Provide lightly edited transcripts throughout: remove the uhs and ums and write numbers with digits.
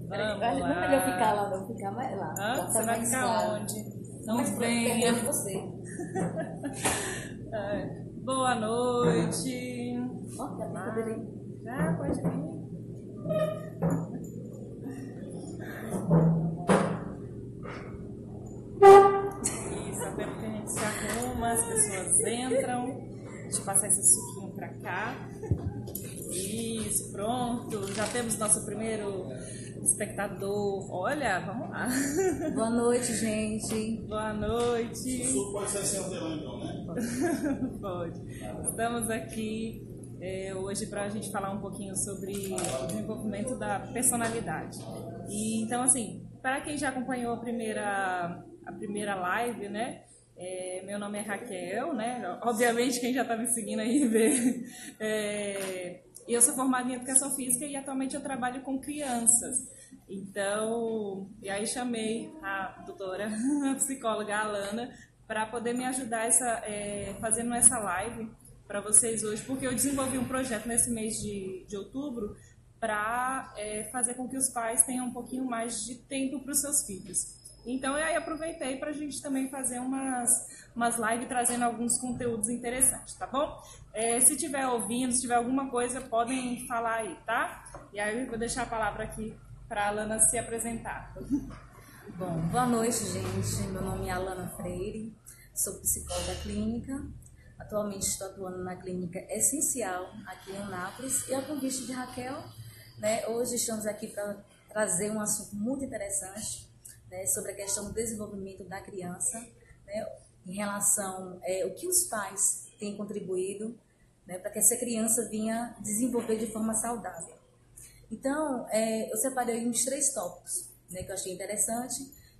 Vamos Não é lá. melhor ficar lá, não. Ficar mais lá. Hã? Tá Você vai mais ficar claro. onde? Não Mais venha. perto de você. Boa noite. Ó, já tem cabelo aí. Já, pode vir. Isso, até porque a gente se arruma, as pessoas entram. Deixa eu passar esse suquinho pra cá. Isso, pronto. Já temos nosso primeiro espectador. Olha, vamos lá. Boa noite, gente. Boa noite. O suco pode ser sem hortelã, então, né? Pode. Estamos aqui hoje para a gente falar um pouquinho sobre o desenvolvimento da personalidade. E então, assim, para quem já acompanhou a primeira live, né? Meu nome é Raquel, né? Obviamente quem já está me seguindo aí vê. E eu sou formada em Educação Física e atualmente eu trabalho com crianças. Então, e aí chamei a doutora, a psicóloga Alana, para poder me ajudar fazendo essa live para vocês hoje, porque eu desenvolvi um projeto nesse mês de outubro para fazer com que os pais tenham um pouquinho mais de tempo para os seus filhos. Então, eu aí aproveitei para a gente também fazer umas lives trazendo alguns conteúdos interessantes, tá bom? Se tiver ouvindo, se tiver alguma coisa, podem falar aí, tá? E aí eu vou deixar a palavra aqui para a Alana se apresentar. Bom, boa noite, gente. Meu nome é Alana Freire, sou psicóloga clínica. Atualmente estou atuando na clínica Essencial, aqui em Anápolis. E a convite de Raquel, né, hoje estamos aqui para trazer um assunto muito interessante, né, sobre a questão do desenvolvimento da criança, né, em relação ao que os pais têm contribuído, né, para que essa criança venha desenvolver de forma saudável. Então, eu separei uns 3 tópicos, né, que eu achei interessante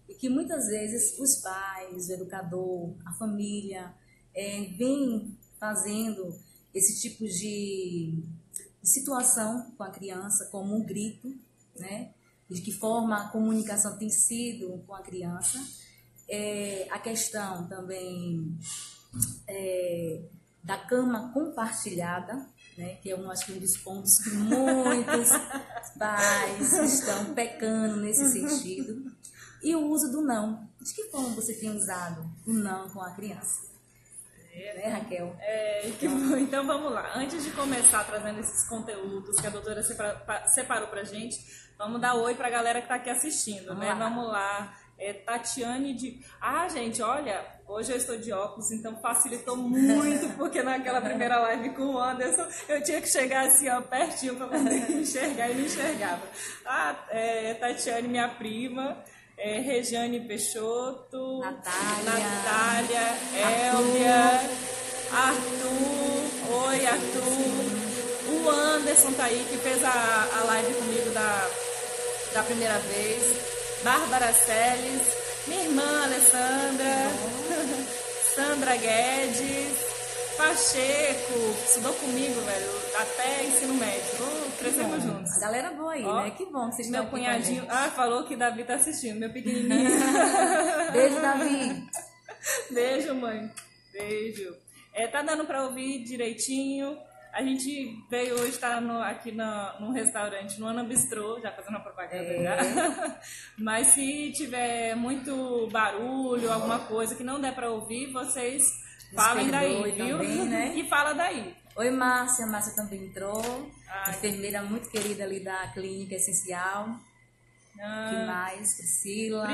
e que muitas vezes os pais, o educador, a família vem fazendo esse tipo de situação com a criança, como um grito, né, de que forma a comunicação tem sido com a criança. A questão também da cama compartilhada, né, que eu acho que é um dos pontos que muitos pais estão pecando nesse sentido. E o uso do não. De que forma você tem usado o não com a criança? Né, Raquel? Então vamos lá. Antes de começar trazendo esses conteúdos que a doutora separou pra gente, vamos dar oi pra galera que tá aqui assistindo, né? Vamos lá. Tatiane de... gente, olha, hoje eu estou de óculos, então facilitou muito, porque naquela primeira live com o Anderson, eu tinha que chegar assim, ó, pertinho para poder enxergar e não enxergava. Tatiane, minha prima, Regiane Peixoto, Natália, Elvia, Arthur, oi Arthur, o Anderson tá aí, que fez a live comigo da primeira vez, Bárbara Celes, minha irmã Alessandra, Sandra Guedes, Pacheco, estudou comigo, velho, até ensino médio, crescemos juntos. A galera boa aí, né? Que bom que vocês estão Meu aqui com a cunhadinho, gente. falou que Davi tá assistindo, meu pequenininho. Beijo, Davi. Beijo, mãe. Beijo. Tá dando pra ouvir direitinho. A gente veio hoje estar aqui num restaurante, no Ana Bistrô, já fazendo uma propaganda já. Mas se tiver muito barulho, alguma coisa que não der para ouvir, vocês falem daí, viu? Também, né? E fala daí. Oi, Márcia. Márcia também entrou. Enfermeira muito querida ali da Clínica Essencial. Que mais? Priscila,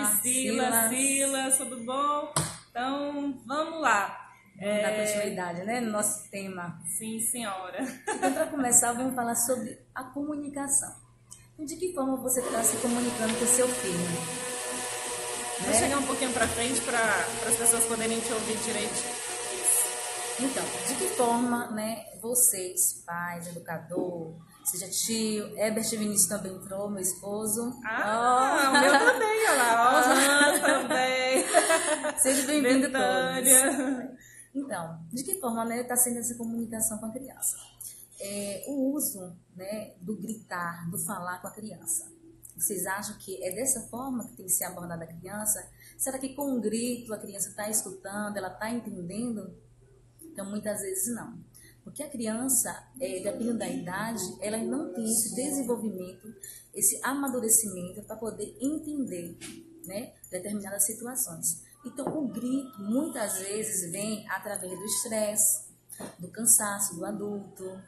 tudo bom? Então, vamos lá. Da continuidade, né? No nosso tema. Sim, senhora. Então, para começar, vamos falar sobre a comunicação. De que forma você está se comunicando com o seu filho? Vou chegar um pouquinho para frente para as pessoas poderem te ouvir direitinho. Então, de que forma, né, vocês, pais, educador, seja tio, Herbert Vinícius também entrou, meu esposo. O meu também, olha lá. Também. Seja bem-vindo todos. Então, de que forma, né, está sendo essa comunicação com a criança? O uso, né, do gritar, do falar com a criança. Vocês acham que é dessa forma que tem que ser abordada a criança? Será que com um grito a criança está escutando, ela está entendendo? Então, muitas vezes não. Porque a criança, dependendo da idade, ela não tem esse desenvolvimento esse amadurecimento para poder entender, né, determinadas situações. Então, o grito muitas vezes vem através do estresse, do cansaço do adulto,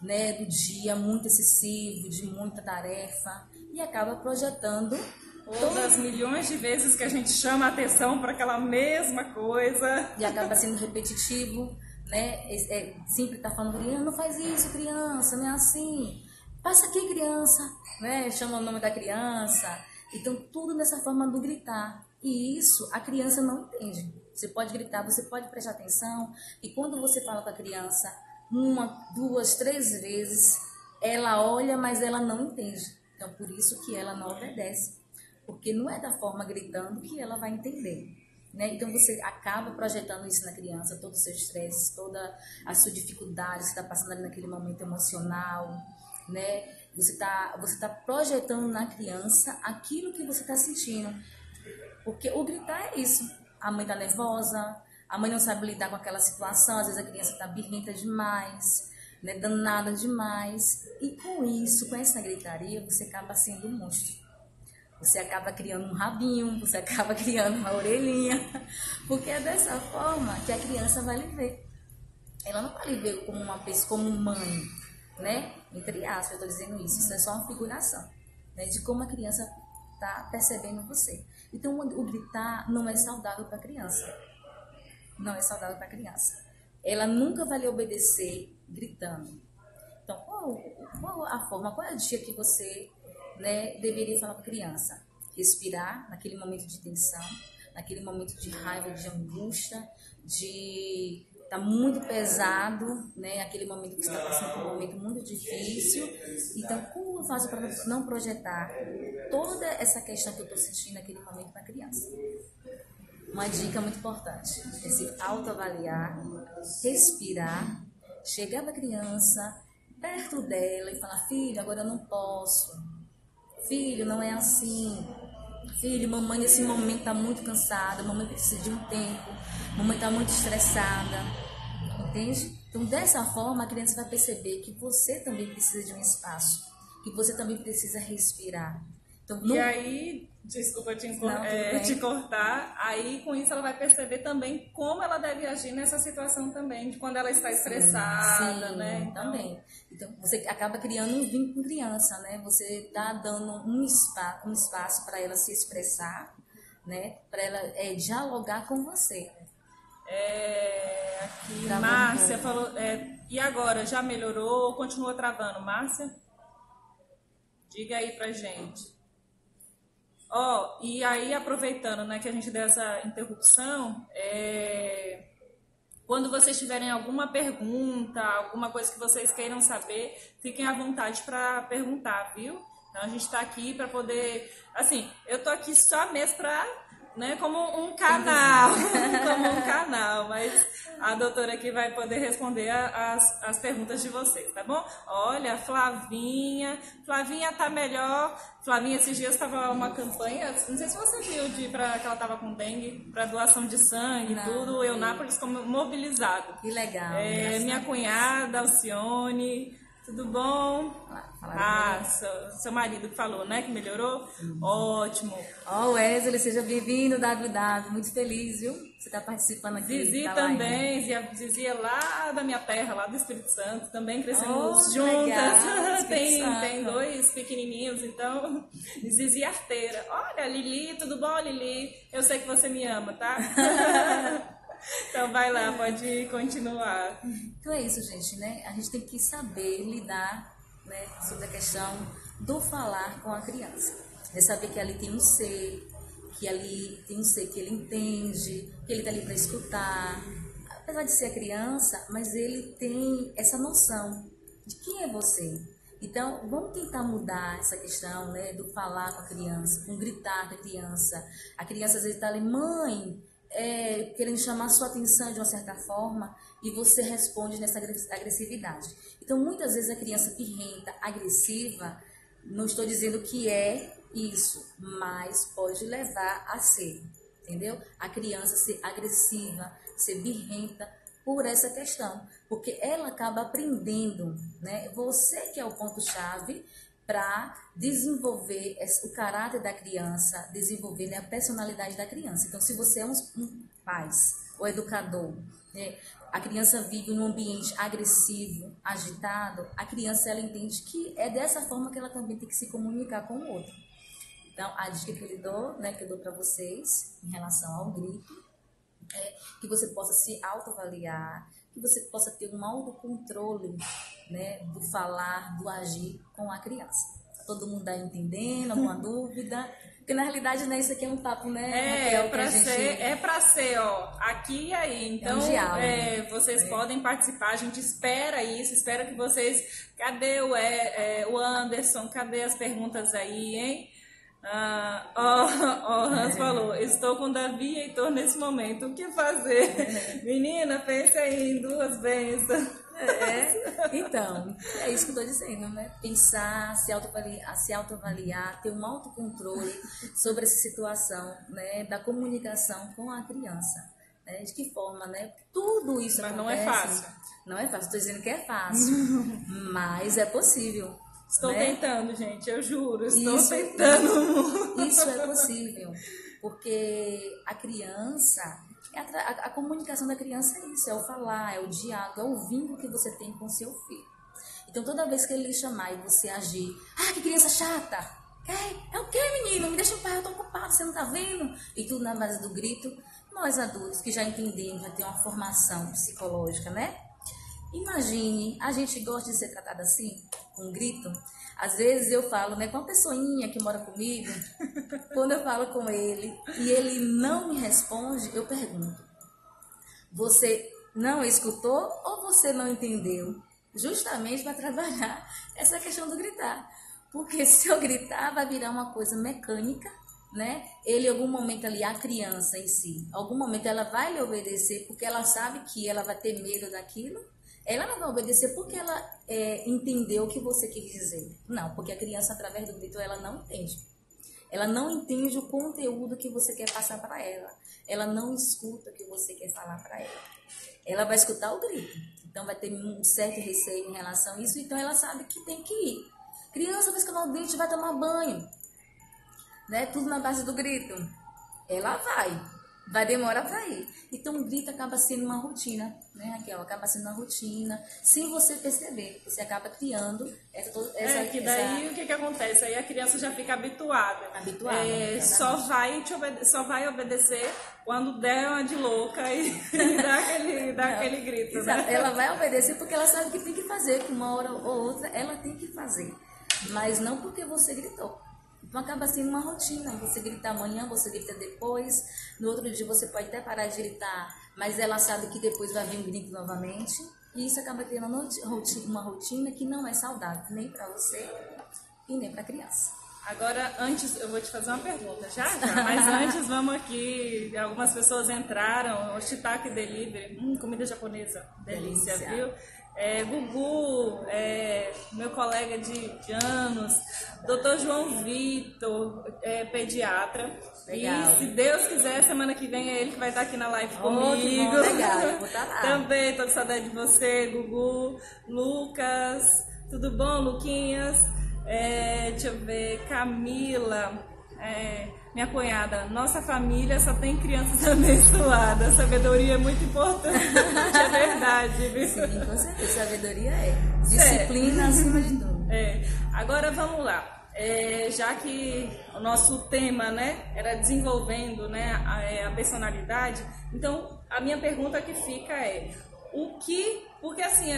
né, do dia muito excessivo, de muita tarefa, e acaba projetando ou das milhões de vezes que a gente chama a atenção para aquela mesma coisa. E acaba sendo repetitivo, né? Sempre tá falando, criança, não faz isso, criança, não é assim. Passa aqui, criança, né? Chama o nome da criança. Então, tudo nessa forma do gritar. E isso a criança não entende. Você pode gritar, você pode prestar atenção. E quando você fala com a criança 1, 2, 3 vezes, ela olha, mas ela não entende. Então, por isso que ela não obedece. Porque não é da forma gritando que ela vai entender, né? Então você acaba projetando isso na criança, todo o seu estresse, toda a sua dificuldade que você está passando ali naquele momento emocional, né? Você tá projetando na criança aquilo que você está sentindo. Porque o gritar é isso. A mãe está nervosa, a mãe não sabe lidar com aquela situação, às vezes a criança está birrenta demais, né? Danada demais. E com isso, com essa gritaria, você acaba sendo um monstro. Você acaba criando um rabinho, você acaba criando uma orelhinha, porque é dessa forma que a criança vai lhe ver. Ela não vai lhe ver como uma pessoa, como mãe, né? Entre aspas, eu estou dizendo isso é só uma figuração, né? De como a criança está percebendo você. Então, o gritar não é saudável para a criança. Não é saudável para a criança. Ela nunca vai lhe obedecer gritando. Então, qual a forma, qual é a dica que você, né, deveria falar para a criança? Respirar naquele momento de tensão, naquele momento de raiva, de angústia, de tá muito pesado, né? Aquele momento que você está passando por um momento muito difícil. Então, como eu faço para não projetar toda essa questão que eu estou sentindo naquele momento para a criança? Uma dica muito importante é se autoavaliar, respirar, chegar para a criança, perto dela e falar: filho, agora eu não posso. Filho, não é assim. Filho, mamãe nesse momento está muito cansada, mamãe precisa de um tempo, mamãe está muito estressada. Entende? Então, dessa forma, a criança vai perceber que você também precisa de um espaço, que você também precisa respirar. Então, E aí, desculpa te cortar, aí com isso ela vai perceber também como ela deve agir nessa situação também, de quando ela está estressada, sim, né? Então, também. Então, você acaba criando um vínculo com criança, né? Você está dando um espaço para ela se expressar, né? Para ela dialogar com você. Aqui, Márcia falou, e agora, já melhorou ou continua travando? Márcia? Diga aí pra gente. E aí, aproveitando, né, que a gente deu essa interrupção, quando vocês tiverem alguma pergunta, alguma coisa que vocês queiram saber, fiquem à vontade para perguntar, viu? Então, a gente está aqui para poder... Assim, eu tô aqui só mesmo para... Né, como um canal, mas a doutora aqui vai poder responder as perguntas de vocês, tá bom? Olha, Flavinha tá melhor. Flavinha, esses dias estava uma campanha, não sei se você viu, que ela estava com dengue, para doação de sangue, tudo, Eunápolis como mobilizado. Que legal. Minha cunhada, Alcione... Tudo bom? Seu marido que falou, né? Que melhorou? Ótimo. Wesley, seja bem-vindo, WW. Muito feliz, viu? Você está participando aqui. Zizi também. Zizi é lá da minha terra, lá do Espírito Santo. Também crescemos juntas. Legal, tem 2 pequenininhos, então... Zizi arteira. Olha, Lili, tudo bom, Lili? Eu sei que você me ama, tá? Então vai lá, pode continuar. Então é isso, gente, né? A gente tem que saber lidar, né, sobre a questão do falar com a criança. É saber que ali tem um ser, que ali tem um ser que ele entende, que ele tá ali para escutar. Apesar de ser a criança, mas ele tem essa noção de quem é você. Então, vamos tentar mudar essa questão, né, do falar com a criança, com gritar com a criança. A criança às vezes tá ali, mãe... querendo chamar a sua atenção de uma certa forma e você responde nessa agressividade. Então, muitas vezes a criança pirrenta, agressiva, não estou dizendo que é isso, mas pode levar a ser, entendeu? A criança ser agressiva, ser birrenta por essa questão, porque ela acaba aprendendo, né? Você que é o ponto-chave para desenvolver o caráter da criança, desenvolver, né, a personalidade da criança. Então, se você é um pai ou educador, né, a criança vive num ambiente agressivo, agitado, a criança ela entende que é dessa forma que ela também tem que se comunicar com o outro. Então, a dica que eu lhe dou, né, que eu dou para vocês em relação ao grito, é que você possa se autoavaliar, que você possa ter um autocontrole, né, do falar, do agir com a criança. Todo mundo está entendendo? Alguma dúvida? Porque na realidade, né, isso aqui é um papo, né? É pra ser, ó, aqui e aí. Então, vocês podem participar, a gente espera isso, espera que vocês... Cadê o Anderson? Cadê as perguntas aí, hein? Hans falou, estou com Davi e Heitor nesse momento, o que fazer? Menina, pense aí em 2 bênçãos. Então, é isso que eu estou dizendo, né? Pensar, se autoavaliar, ter um autocontrole sobre essa situação, né? Da comunicação com a criança, né? De que forma, né? Tudo isso mas acontece. Não é fácil. Não é fácil, estou dizendo que é fácil, mas é possível. Estou tentando, gente, eu juro, estou Isso, tentando. Isso é possível, porque a criança, a comunicação da criança é isso, é o falar, é o diálogo, é o vínculo que você tem com seu filho. Então, toda vez que ele lhe chamar e você agir, que criança chata, é o que, menino? Me deixa em paz, eu tô ocupado, você não tá vendo? E tudo na base do grito. Nós adultos que já entendemos, já tem uma formação psicológica, né? Imagine, a gente gosta de ser tratada assim, com grito. Às vezes eu falo, né, com uma pessoinha que mora comigo, quando eu falo com ele e ele não me responde, eu pergunto: você não escutou ou você não entendeu? Justamente para trabalhar essa questão do gritar. Porque se eu gritar, vai virar uma coisa mecânica, né? Ele, em algum momento ali, a criança em si, em algum momento ela vai lhe obedecer porque ela sabe que ela vai ter medo daquilo. Ela não vai obedecer porque ela entendeu o que você quis dizer. Não, porque a criança, através do grito, ela não entende. Ela não entende o conteúdo que você quer passar para ela. Ela não escuta o que você quer falar para ela. Ela vai escutar o grito. Então, vai ter um certo receio em relação a isso. Então, ela sabe que tem que ir. Criança vai escovar o dente, vai tomar banho. Né? Tudo na base do grito. Ela vai demorar para ir. Então, o grito acaba sendo uma rotina, né, Raquel? Acaba sendo uma rotina, sem você perceber. Você acaba criando que daí o que acontece? Aí a criança já fica habituada. Só vai obedecer quando der uma de louca e dá aquele grito. Exato. Né? Ela vai obedecer porque ela sabe que tem que fazer, que uma hora ou outra ela tem que fazer. Mas não porque você gritou. Então acaba sendo uma rotina, você grita amanhã, você grita depois, no outro dia você pode até parar de gritar, mas ela sabe que depois vai vir um grito novamente, e isso acaba criando uma rotina que não é saudável, nem para você e nem para a criança. Agora, antes, eu vou te fazer uma pergunta, já, mas antes vamos aqui, algumas pessoas entraram, o Shiitake Delivery, comida japonesa, delícia, viu? Gugu, meu colega de anos, Dr. João Vitor, pediatra. Legal. E se Deus quiser, semana que vem é ele que vai estar aqui na live comigo. Que bom, legal, eu vou estar lá. Também tô com saudade de você, Gugu. Lucas, tudo bom, Luquinhas? Deixa eu ver, Camila, minha cunhada, nossa família só tem crianças abençoadas, sabedoria é muito importante, é verdade, viu? Sim, com certeza, sabedoria disciplina acima de tudo. Agora vamos lá, já que o nosso tema, né, era desenvolvendo, né, a personalidade, então a minha pergunta que fica porque assim,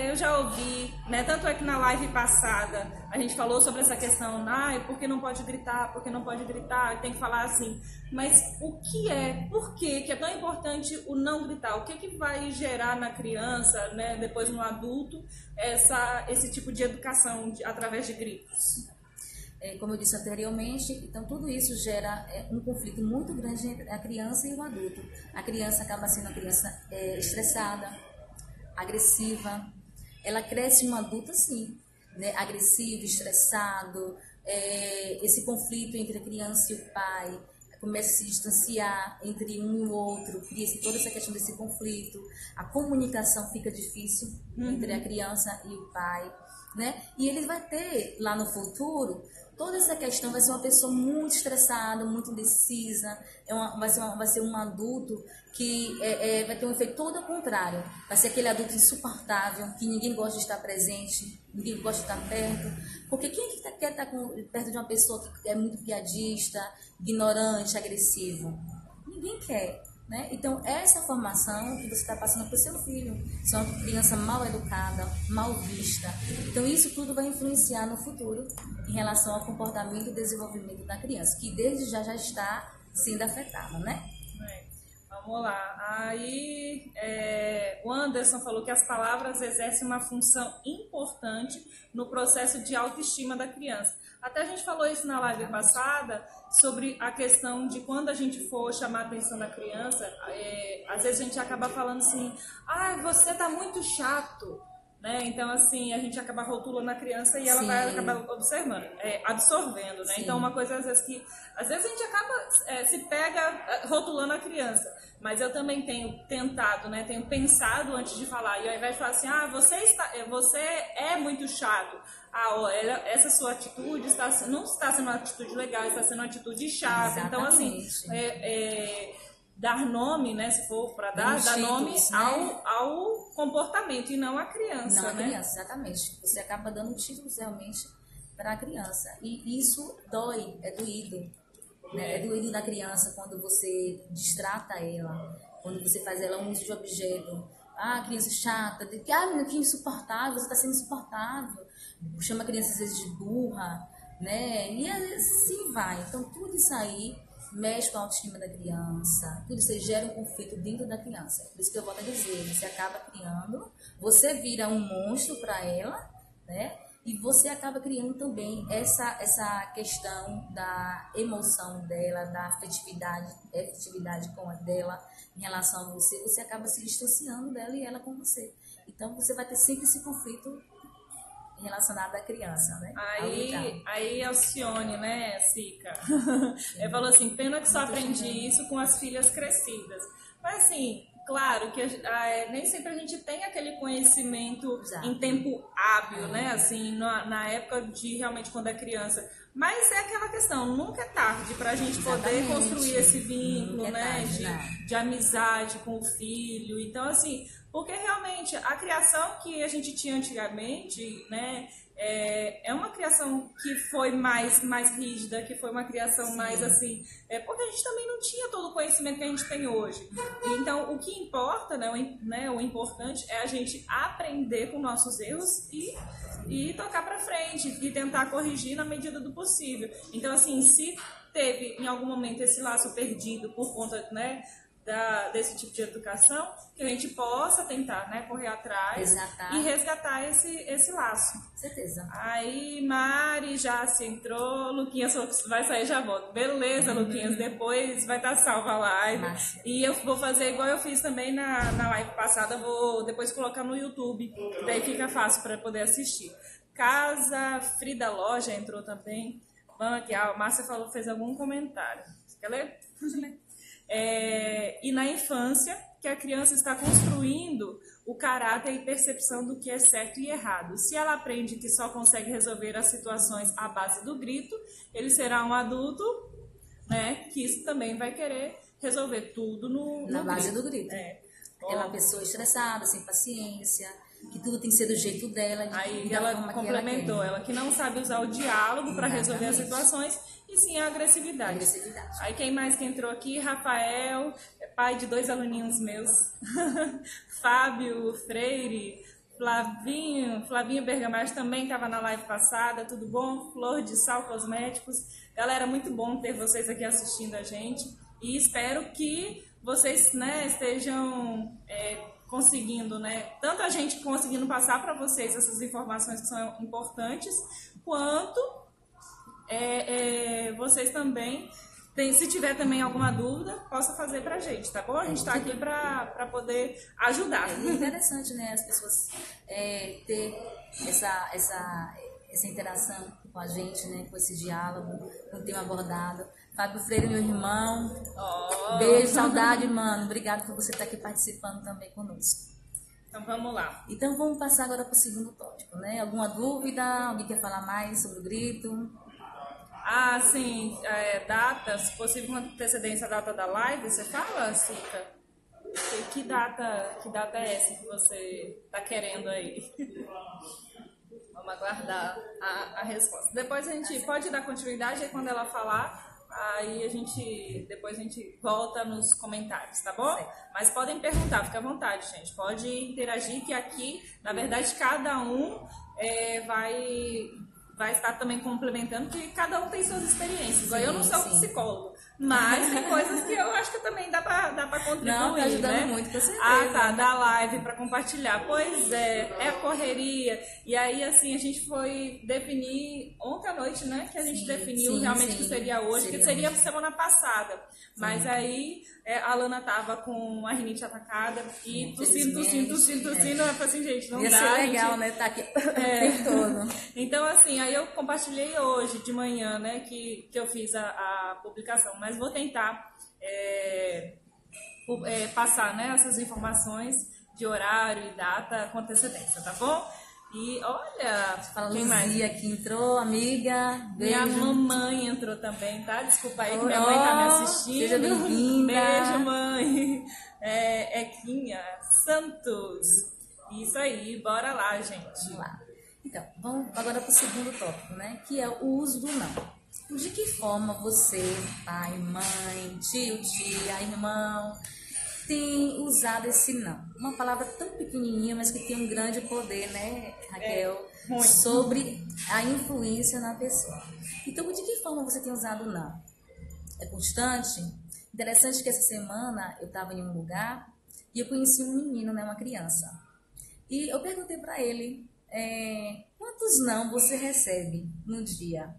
eu já ouvi, né, tanto é que na live passada a gente falou sobre essa questão, porque não pode gritar, tem que falar assim, mas por que é tão importante o não gritar? O que vai gerar na criança, né, depois no adulto, esse tipo de educação através de gritos? Como eu disse anteriormente, então tudo isso gera um conflito muito grande entre a criança e o adulto. A criança acaba sendo uma criança estressada, agressiva. Ela cresce um adulto assim, né? Agressivo, estressado. Esse conflito entre a criança e o pai começa a se distanciar entre um e o outro, cria-se toda essa questão desse conflito, a comunicação fica difícil entre a criança e o pai, né? E ele vai ter lá no futuro toda essa questão, vai ser uma pessoa muito estressada, muito indecisa, vai ser um adulto que vai ter um efeito todo ao contrário. Vai ser aquele adulto insuportável, que ninguém gosta de estar presente, ninguém gosta de estar perto. Porque quem quer estar perto de uma pessoa que é muito piadista, ignorante, agressivo? Ninguém quer. Né? Então, essa formação que você está passando para o seu filho, se é uma criança mal educada, mal vista, então isso tudo vai influenciar no futuro em relação ao comportamento e desenvolvimento da criança, que desde já está sendo afetada, né? Vamos lá. Aí, o Anderson falou que as palavras exercem uma função importante no processo de autoestima da criança. Até a gente falou isso na live passada, sobre a questão de quando a gente for chamar a atenção da criança, às vezes a gente acaba falando assim, você tá muito chato, né? Então, assim, a gente acaba rotulando a criança e ela vai acabar observando, absorvendo, né? Sim. Então, uma coisa, às vezes a gente acaba, se pega rotulando a criança, mas eu também tenho tentado, né? Tenho pensado antes de falar, e ao invés de falar assim, você é muito chato, essa sua atitude não está sendo uma atitude legal, está sendo uma atitude chata. Exatamente. Então, assim, dar nome, né, se for para dar nome, né, ao comportamento e não à criança. Não à criança, exatamente. Você acaba dando títulos realmente para a criança. E isso dói, é doído. Né? É doído da criança quando você distrata ela, quando você faz ela um uso de objeto. Criança chata, menina, que insuportável, você está sendo insuportável. Chama a criança às vezes de burra, né? E assim vai. Então, tudo isso aí mexe com a autoestima da criança, tudo isso gera um conflito dentro da criança. Por isso que eu volto a dizer, você acaba criando, você vira um monstro para ela, né? E você acaba criando também essa questão da emoção dela, da afetividade com a dela em relação a você. Você acaba se distanciando dela e ela com você. Então, você vai ter sempre esse conflito relacionado à criança, né? Aí Alcione, né, Sica? Ele falou assim, pena que só aprendi isso com as filhas crescidas. Mas assim, claro que nem sempre a gente tem aquele conhecimento em tempo hábil, né? Assim, na época de realmente quando é criança. Mas é aquela questão, nunca é tarde para a gente poder construir esse vínculo, né? De amizade com o filho. Então, assim, porque realmente a criação que a gente tinha antigamente, né? É uma criação que foi mais rígida, que foi uma criação mais assim, porque a gente também não tinha todo o conhecimento que a gente tem hoje. Então, o que importa, né, o importante é a gente aprender com nossos erros e tocar para frente e tentar corrigir na medida do possível. Então, assim, se teve em algum momento esse laço perdido por conta, né, desse tipo de educação, que a gente possa tentar, né, correr atrás e resgatar esse laço. Certeza. Aí Mari já se entrou, Luquinhas vai sair, já volto. Beleza, Luquinhas, depois vai estar salva a live. Massa. E eu vou fazer igual eu fiz também na live passada, vou depois colocar no YouTube, daí fica fácil para poder assistir. Casa Frida Loja entrou também. Vamos aqui, a Márcia fez algum comentário. Você quer ler? Pode ler. E na infância, que a criança está construindo o caráter e percepção do que é certo e errado. Se ela aprende que só consegue resolver as situações à base do grito, ele será um adulto, né, que isso também vai querer resolver tudo na base do grito. Aquela Ó, pessoa estressada, sem paciência, que tudo tem que ser do jeito dela. Aí ela complementou, ela que não sabe usar o diálogo para resolver as situações, e sim a agressividade. Aí quem mais que entrou aqui? Rafael, pai de 2 aluninhos meus. Fábio Freire, Flavinho Bergamasco também estava na live passada, tudo bom? Flor de Sal Cosméticos. Galera, muito bom ter vocês aqui assistindo a gente. E espero que vocês, né, estejam conseguindo, né, tanto a gente conseguindo passar para vocês essas informações que são importantes, quanto vocês também, se tiver também alguma dúvida, possa fazer para a gente, tá bom? A gente está aqui para poder ajudar. É interessante, né, as pessoas ter essa essa interação com a gente, né? Com esse diálogo, com o tema abordado. Fábio Freire, meu irmão. Beijo, saudade, mano. Obrigado por você estar aqui participando também conosco. Então vamos lá. Então vamos passar agora para o segundo tópico, né? Alguma dúvida? Alguém quer falar mais sobre o grito? Ah, sim. Datas, possível com antecedência à data da live, você fala, Cica? Que data é essa que você está querendo aí? Vamos aguardar a resposta. Depois a gente pode dar continuidade aí quando ela falar, aí depois a gente volta nos comentários, tá bom? Certo. Mas podem perguntar, fica à vontade, gente. Pode interagir que aqui, na verdade, cada um vai estar também complementando, porque cada um tem suas experiências. Sim, eu não sou psicólogo, mas tem coisas que eu acho que também dá pra contribuir, não, tá ajudando, né? muito, com certeza. Ah, tá, da live para compartilhar. Pois é correria. E aí, assim, a gente foi definir ontem à noite, né? Que a gente definiu realmente que seria hoje, que seria semana passada. Mas aí a Alana tava com a rinite atacada e tossindo. Eu falei assim, gente, não ia dá. Ia ser legal, né? Tá aqui o tempo todo. Então, assim, aí eu compartilhei hoje de manhã, né? Que eu fiz a publicação. Mas vou tentar passar, né, essas informações de horário e data com antecedência, tá bom? E olha, fala, quem Luzia mais? que entrou, amiga. Beijo. Minha mamãe entrou também, tá? Desculpa aí que minha mãe tá me assistindo. Seja bem-vinda. Beijo, mãe. Equinha Santos. Isso aí, bora lá, gente. Vamos lá. Então, vamos agora para o segundo tópico, né? Que é o uso do não. De que forma você, pai, mãe, tio, tia, irmão, tem usado esse não? Uma palavra tão pequenininha, mas que tem um grande poder, né, Raquel? Sobre a influência na pessoa. Então, de que forma você tem usado o não? É constante? Interessante que essa semana eu estava em um lugar e eu conheci um menino, né, uma criança. E eu perguntei para ele, quantos não você recebe no dia?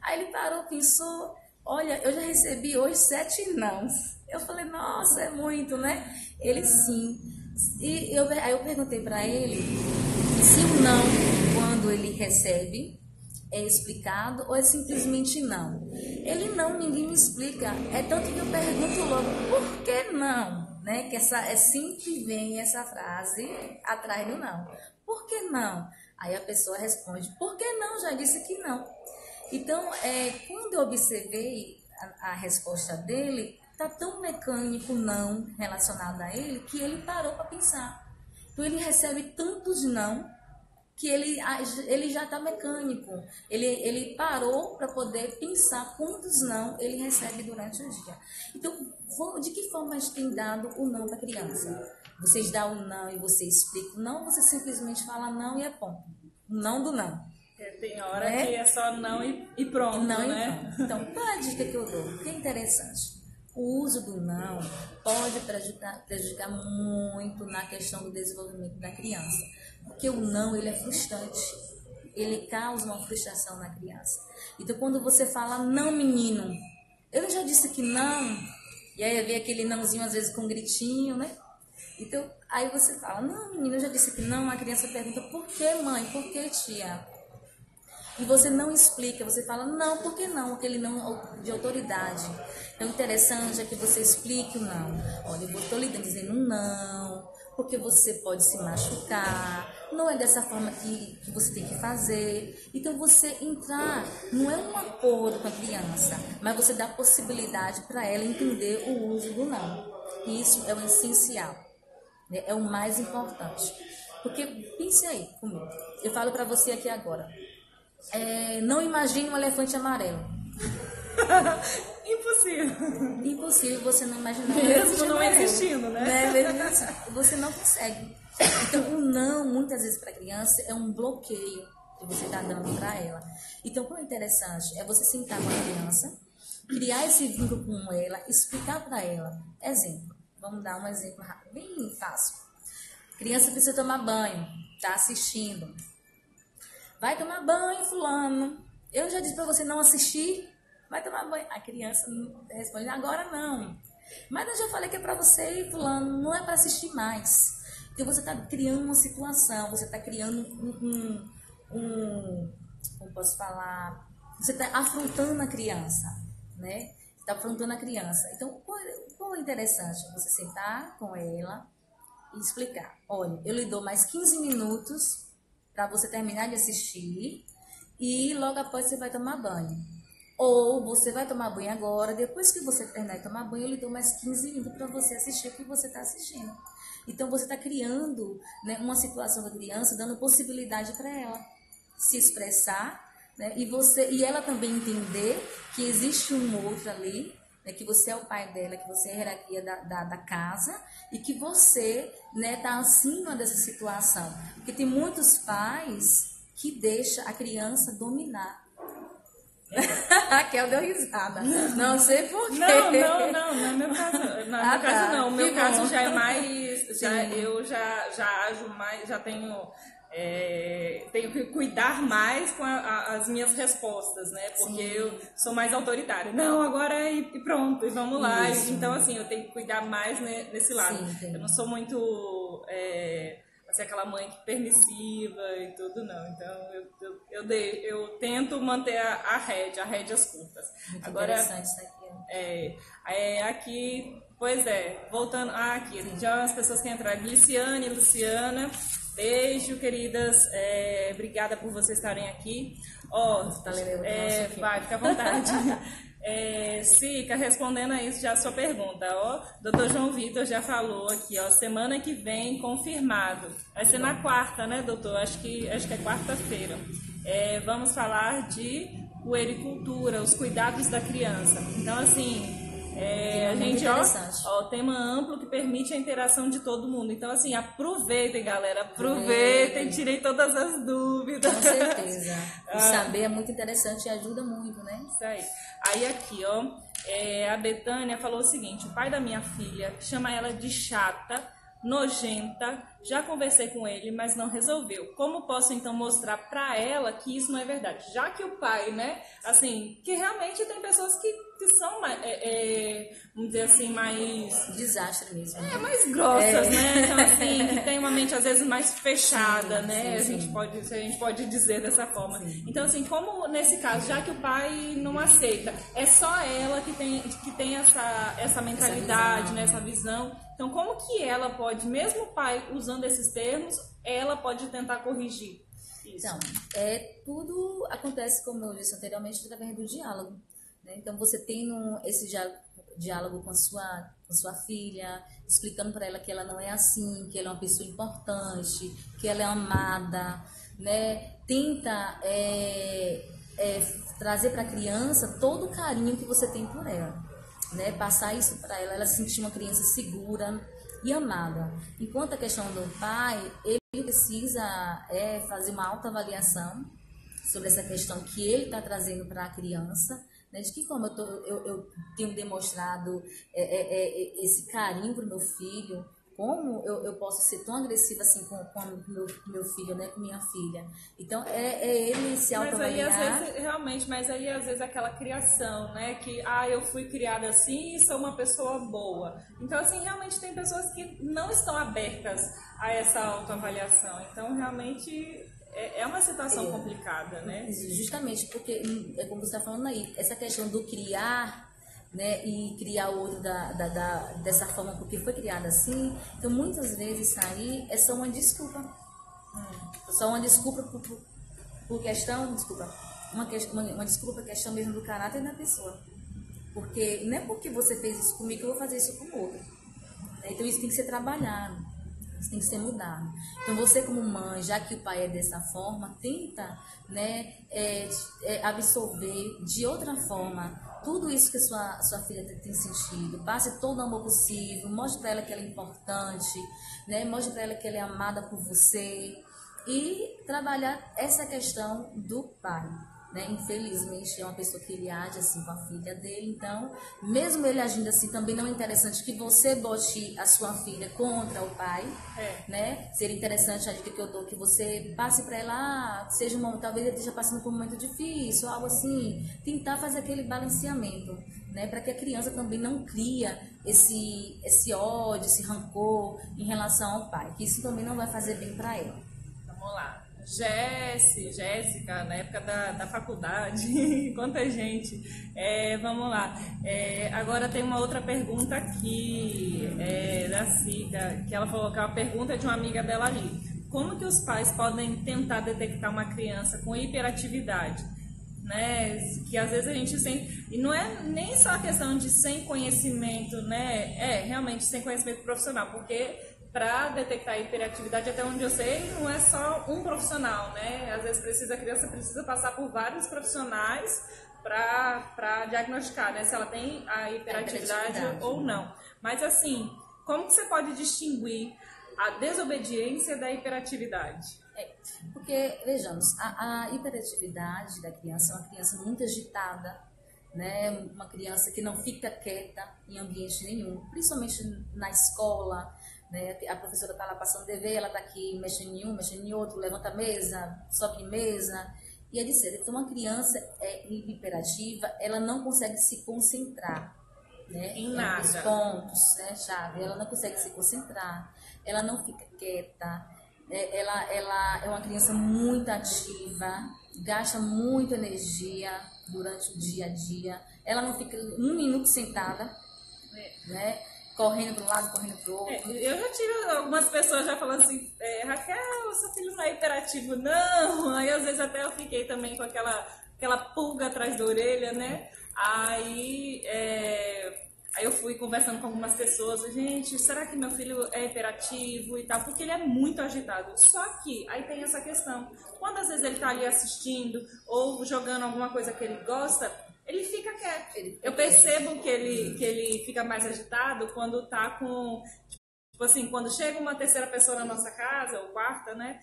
Aí ele parou, pensou, olha, eu já recebi hoje 7 nãos. Eu falei, nossa, é muito, né? Ele, sim. E aí eu perguntei para ele se o não, quando ele recebe, é explicado ou é simplesmente não. Ele não, ninguém me explica. É tanto que eu pergunto logo, por que não? Né? Que sempre vem essa frase atrás do não. Por que não? Aí a pessoa responde, por que não? Já disse que não. Então, quando eu observei a resposta dele, tá tão mecânico não relacionado a ele, que ele parou para pensar. Então, ele recebe tantos não, que ele já está mecânico. Ele parou para poder pensar quantos não ele recebe durante o dia. Então, de que forma a gente tem dado o não para a criança? Vocês dão o não e você explica o não, você simplesmente fala não e é ponto. O não do não. Tem hora que é só não e pronto, não, né? Então, qual é a dica que eu dou? Que é interessante. O uso do não pode prejudicar muito na questão do desenvolvimento da criança. Porque o não, ele é frustrante. Ele causa uma frustração na criança. Então, quando você fala, não, menino, eu já disse que não. E aí vem aquele nãozinho, às vezes, com um gritinho, né? Então, aí você fala, não, menino, eu já disse que não. A criança pergunta, por que, mãe? Por que, tia? E você não explica, você fala, não, por que não? Aquele não de autoridade. Então, o interessante é que você explique o não. Olha, eu estou lhe dizendo não, porque você pode se machucar, não é dessa forma que você tem que fazer. Então, você entrar, não é um acordo com a criança, mas você dá possibilidade para ela entender o uso do não. E isso é o essencial, né? É o mais importante. Porque, pense aí comigo, eu falo para você aqui agora, não imagine um elefante amarelo. Impossível. Impossível você não imaginar. Mesmo não existindo, né? Você não consegue. Então, o não, muitas vezes para a criança, é um bloqueio que você está dando para ela. Então, o que é interessante é você sentar com a criança, criar esse vínculo com ela, explicar para ela. Exemplo, vamos dar um exemplo rápido, bem fácil. Criança precisa tomar banho, está assistindo. Vai tomar banho, fulano. Eu já disse para você não assistir. Vai tomar banho. A criança responde, agora não. Mas eu já falei que é para você, fulano, não é para assistir mais. Então você está criando uma situação, você está criando como posso falar, você está afrontando a criança, né? Está afrontando a criança. Então, qual é interessante? Você sentar com ela e explicar. Olha, eu lhe dou mais 15 minutos para você terminar de assistir e logo após você vai tomar banho. Ou você vai tomar banho agora, depois que você terminar de tomar banho, eu lhe dou mais 15 minutos para você assistir o que você está assistindo. Então, você está criando, né, uma situação da criança, dando possibilidade para ela se expressar, né, e ela também entender que existe um outro ali, né, que você é o pai dela, que você é a hierarquia da casa e que você, né, está acima dessa situação. Porque tem muitos pais que deixam a criança dominar. Raquel deu risada. Não sei porquê. Não é meu caso. Não, Ah, meu caso tá. não. Meu Que caso bom. já é mais. Eu já ajo mais, já tenho. Tenho que cuidar mais com as minhas respostas, né? Porque Sim. eu sou mais autoritária. Não, agora e pronto, e vamos lá. Isso. Então, assim, eu tenho que cuidar mais nesse lado. Sim. Eu não sou muito. Assim, aquela mãe que permissiva e tudo, não. Então, eu tento manter as rédeas curtas. Muito Agora, interessante isso aqui. aqui, pois voltando. Aqui, já as pessoas que entraram. Gliciane e Luciana, beijo, queridas. Obrigada por vocês estarem aqui. Tá lendo nosso aqui. Vai, fica à vontade. Sica, respondendo a isso, já a sua pergunta, doutor João Vitor já falou aqui, semana que vem confirmado, vai ser na quarta, né, doutor? Acho que é quarta-feira. Vamos falar de puericultura, os cuidados da criança. Então, assim, a gente, tema amplo que permite a interação de todo mundo. Então, assim, aproveitem, galera, aproveitem, tirei todas as dúvidas. Com certeza. O saber é muito interessante e ajuda muito, né? Isso aí. Aí aqui, a Betânia falou o seguinte: o pai da minha filha chama ela de chata, nojenta, já conversei com ele, mas não resolveu. Como posso então mostrar pra ela que isso não é verdade? Já que o pai, né, assim, que realmente tem pessoas que são, vamos dizer assim, mais... Desastre mesmo. mais grossas, né? Então, assim, que tem uma mente às vezes mais fechada, sim, né? sim. A gente pode dizer dessa forma. Sim. Então, assim, como nesse caso, já que o pai não aceita, é só ela que tem essa mentalidade, né? Essa visão. Então, como que ela pode, mesmo o pai usando esses termos, ela pode tentar corrigir isso? Então, tudo acontece, como eu disse anteriormente, através do diálogo. Né? Então, você tem esse diálogo com sua filha, explicando para ela que ela não é assim, que ela é uma pessoa importante, que ela é amada, né? Tenta trazer para a criança todo o carinho que você tem por ela. Né, passar isso para ela se sentir uma criança segura e amada. Enquanto a questão do pai, ele precisa fazer uma autoavaliação sobre essa questão que ele está trazendo para a criança, né, de que forma eu tenho demonstrado esse carinho para o meu filho, como eu posso ser tão agressiva assim com meu filho, né, com minha filha. Então, ele se autoavaliar. Mas aí, às vezes, realmente, às vezes, aquela criação, né, que, eu fui criada assim e sou uma pessoa boa. Então, assim, realmente tem pessoas que não estão abertas a essa autoavaliação. Então, realmente, é uma situação complicada, né? Justamente, porque, como você está falando aí, essa questão do criar, né, e criar o outro dessa forma porque foi criado assim, então muitas vezes isso aí é só uma desculpa. Só uma desculpa por questão, uma desculpa questão mesmo do caráter da pessoa. Porque não é porque você fez isso comigo que eu vou fazer isso com o outro. Então isso tem que ser trabalhado, isso tem que ser mudado. Então você como mãe, já que o pai é dessa forma, tenta, né, absorver de outra forma tudo isso que sua filha tem sentido. Passe todo o amor possível, mostre para ela que ela é importante, né? Mostre para ela que ela é amada por você e trabalhar essa questão do pai, né? Infelizmente é uma pessoa que ele age assim com a filha dele, então mesmo ele agindo assim, também não é interessante que você bote a sua filha contra o pai, né? Seria interessante a dica que eu dou, que você passe para ela, seja talvez ele esteja passando por um momento difícil, algo assim, tentar fazer aquele balanceamento, né? Para que a criança também não cria esse ódio, esse rancor em relação ao pai, que isso também não vai fazer bem para ela. Vamos lá. Jéssica, na época da faculdade, quanta gente. Vamos lá. Agora tem uma outra pergunta aqui, da Cida, que ela falou que é uma pergunta de uma amiga dela ali. Como que os pais podem tentar detectar uma criança com hiperatividade? Né? Que às vezes a gente e não é nem só a questão de sem conhecimento, né? Realmente sem conhecimento profissional, porque para detectar hiperatividade, até onde eu sei, não é só um profissional, né? Às vezes a criança precisa passar por vários profissionais para diagnosticar, né? Se ela tem a hiperatividade ou não. Mas assim, como que você pode distinguir a desobediência da hiperatividade? Porque, vejamos, a hiperatividade da criança é uma criança muito agitada, né? Uma criança que não fica quieta em ambiente nenhum, principalmente na escola, né? A professora está lá passando dever, ela está aqui mexendo em um, mexendo em outro, levanta a mesa, sobe em mesa, e etc. Então, uma criança hiperativa, ela não consegue se concentrar, né? Em nada. Os pontos, né, chave, ela não consegue se concentrar, ela não fica quieta, ela é uma criança muito ativa, gasta muita energia durante o dia a dia, ela não fica um minuto sentada, né? Correndo para um lado, correndo para o outro. Eu já tive algumas pessoas já falando assim, Raquel, seu filho não é hiperativo, não. Aí às vezes até eu fiquei também com aquela pulga atrás da orelha, né? Aí eu fui conversando com algumas pessoas, gente, será que meu filho é hiperativo e tal? Porque ele é muito agitado. Só que aí tem essa questão, quando às vezes ele tá ali assistindo ou jogando alguma coisa que ele gosta, ele fica quieto. Eu percebo que ele fica mais agitado quando tá com... Tipo assim, quando chega uma terceira pessoa na nossa casa, ou quarta, né?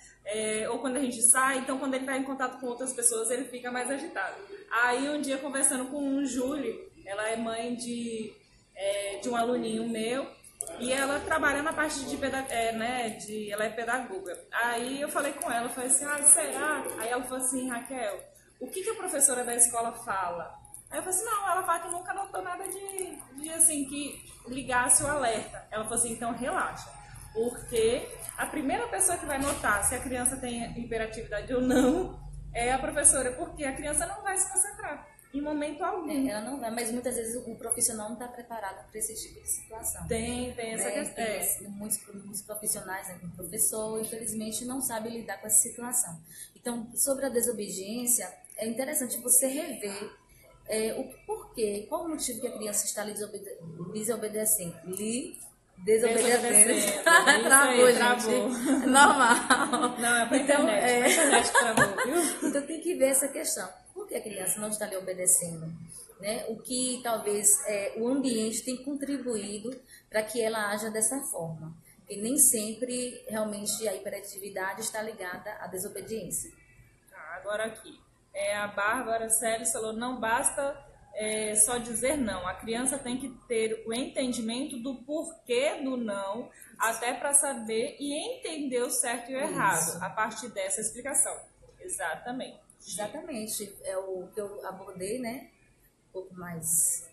Ou quando a gente sai, então quando ele tá em contato com outras pessoas, ele fica mais agitado. Aí um dia conversando com o Júlio, ela é mãe de um aluninho meu, e ela trabalha na parte ela é pedagoga. Aí eu falei com ela, falei assim, será? Aí ela falou assim, Raquel, o que a professora da escola fala? Aí eu falei assim, não, ela fala que nunca notou nada de assim, que ligasse o alerta. Ela falou assim, então relaxa, porque a primeira pessoa que vai notar se a criança tem hiperatividade ou não é a professora, porque a criança não vai se concentrar em momento algum. Ela não vai, mas muitas vezes o profissional não está preparado para esse tipo de situação. Tem essa questão. Muitos profissionais, né, como professor, infelizmente não sabem lidar com essa situação. Então, sobre a desobediência, é interessante você rever o porquê, qual o motivo que a criança está lhe desobedecendo. Desobedecendo. Travou. Normal. Não, é para internet travou, viu? Então tem que ver essa questão. Por que a criança não está lhe obedecendo? Né? O que talvez o ambiente tem contribuído para que ela haja dessa forma. E nem sempre realmente a hiperatividade está ligada à desobediência. Agora aqui. A Bárbara Celes falou, não basta só dizer não. A criança tem que ter o entendimento do porquê do não, até para saber e entender o certo e o errado, a partir dessa explicação. Exatamente. É o que eu abordei, né? Um pouco mais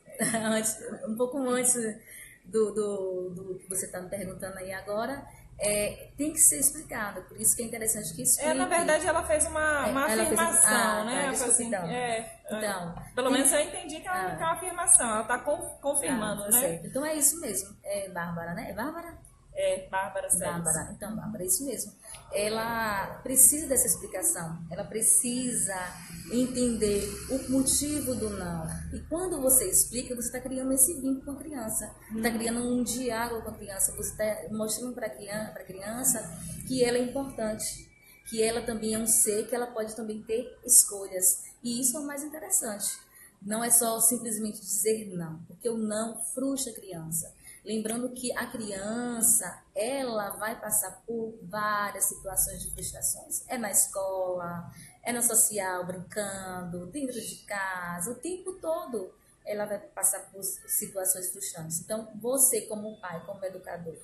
um pouco antes do que você está me perguntando aí agora. Tem que ser explicado, por isso que é interessante que explique. Na verdade, ela fez uma afirmação, né? Assim, então, pelo menos eu entendi que ela é uma afirmação, ela está confirmando, né? Certo. Então é isso mesmo. Bárbara, né? É Bárbara? Bárbara Celes. Então, Bárbara, é isso mesmo. Ela precisa dessa explicação, ela precisa entender o motivo do não. E quando você explica, você está criando esse vínculo com a criança, está criando um diálogo com a criança, você está mostrando para a criança que ela é importante, que ela também é um ser, que ela pode também ter escolhas. E isso é o mais interessante. Não é só simplesmente dizer não, porque o não frustra a criança. Lembrando que a criança, ela vai passar por várias situações de frustrações. É na escola, é no social, brincando, dentro de casa, o tempo todo ela vai passar por situações frustrantes. Então, você como pai, como educador,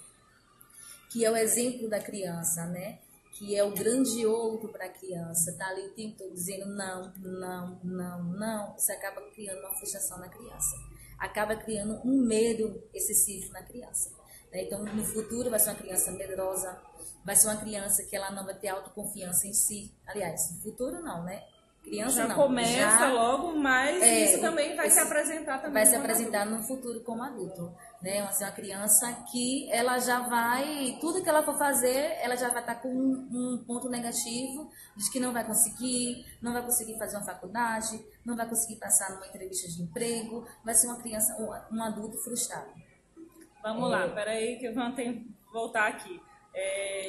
que é o exemplo da criança, né? Que é o grande outro para a criança, tá ali o tempo todo dizendo não, não, não, não, você acaba criando uma frustração na criança. Acaba criando um medo excessivo na criança. né? Então, no futuro, vai ser uma criança medrosa, vai ser uma criança que ela não vai ter autoconfiança em si. Aliás, no futuro não, né? Criança já não. Começa logo, mas isso também vai se apresentar também. Vai se apresentar no futuro como adulto, né? Assim, uma criança que ela já vai, tudo que ela for fazer, ela já vai estar com um ponto negativo de que não vai conseguir fazer uma faculdade, não vai conseguir passar numa entrevista de emprego, vai ser uma criança, um adulto frustrado. Vamos lá, peraí que eu vou ter que voltar aqui.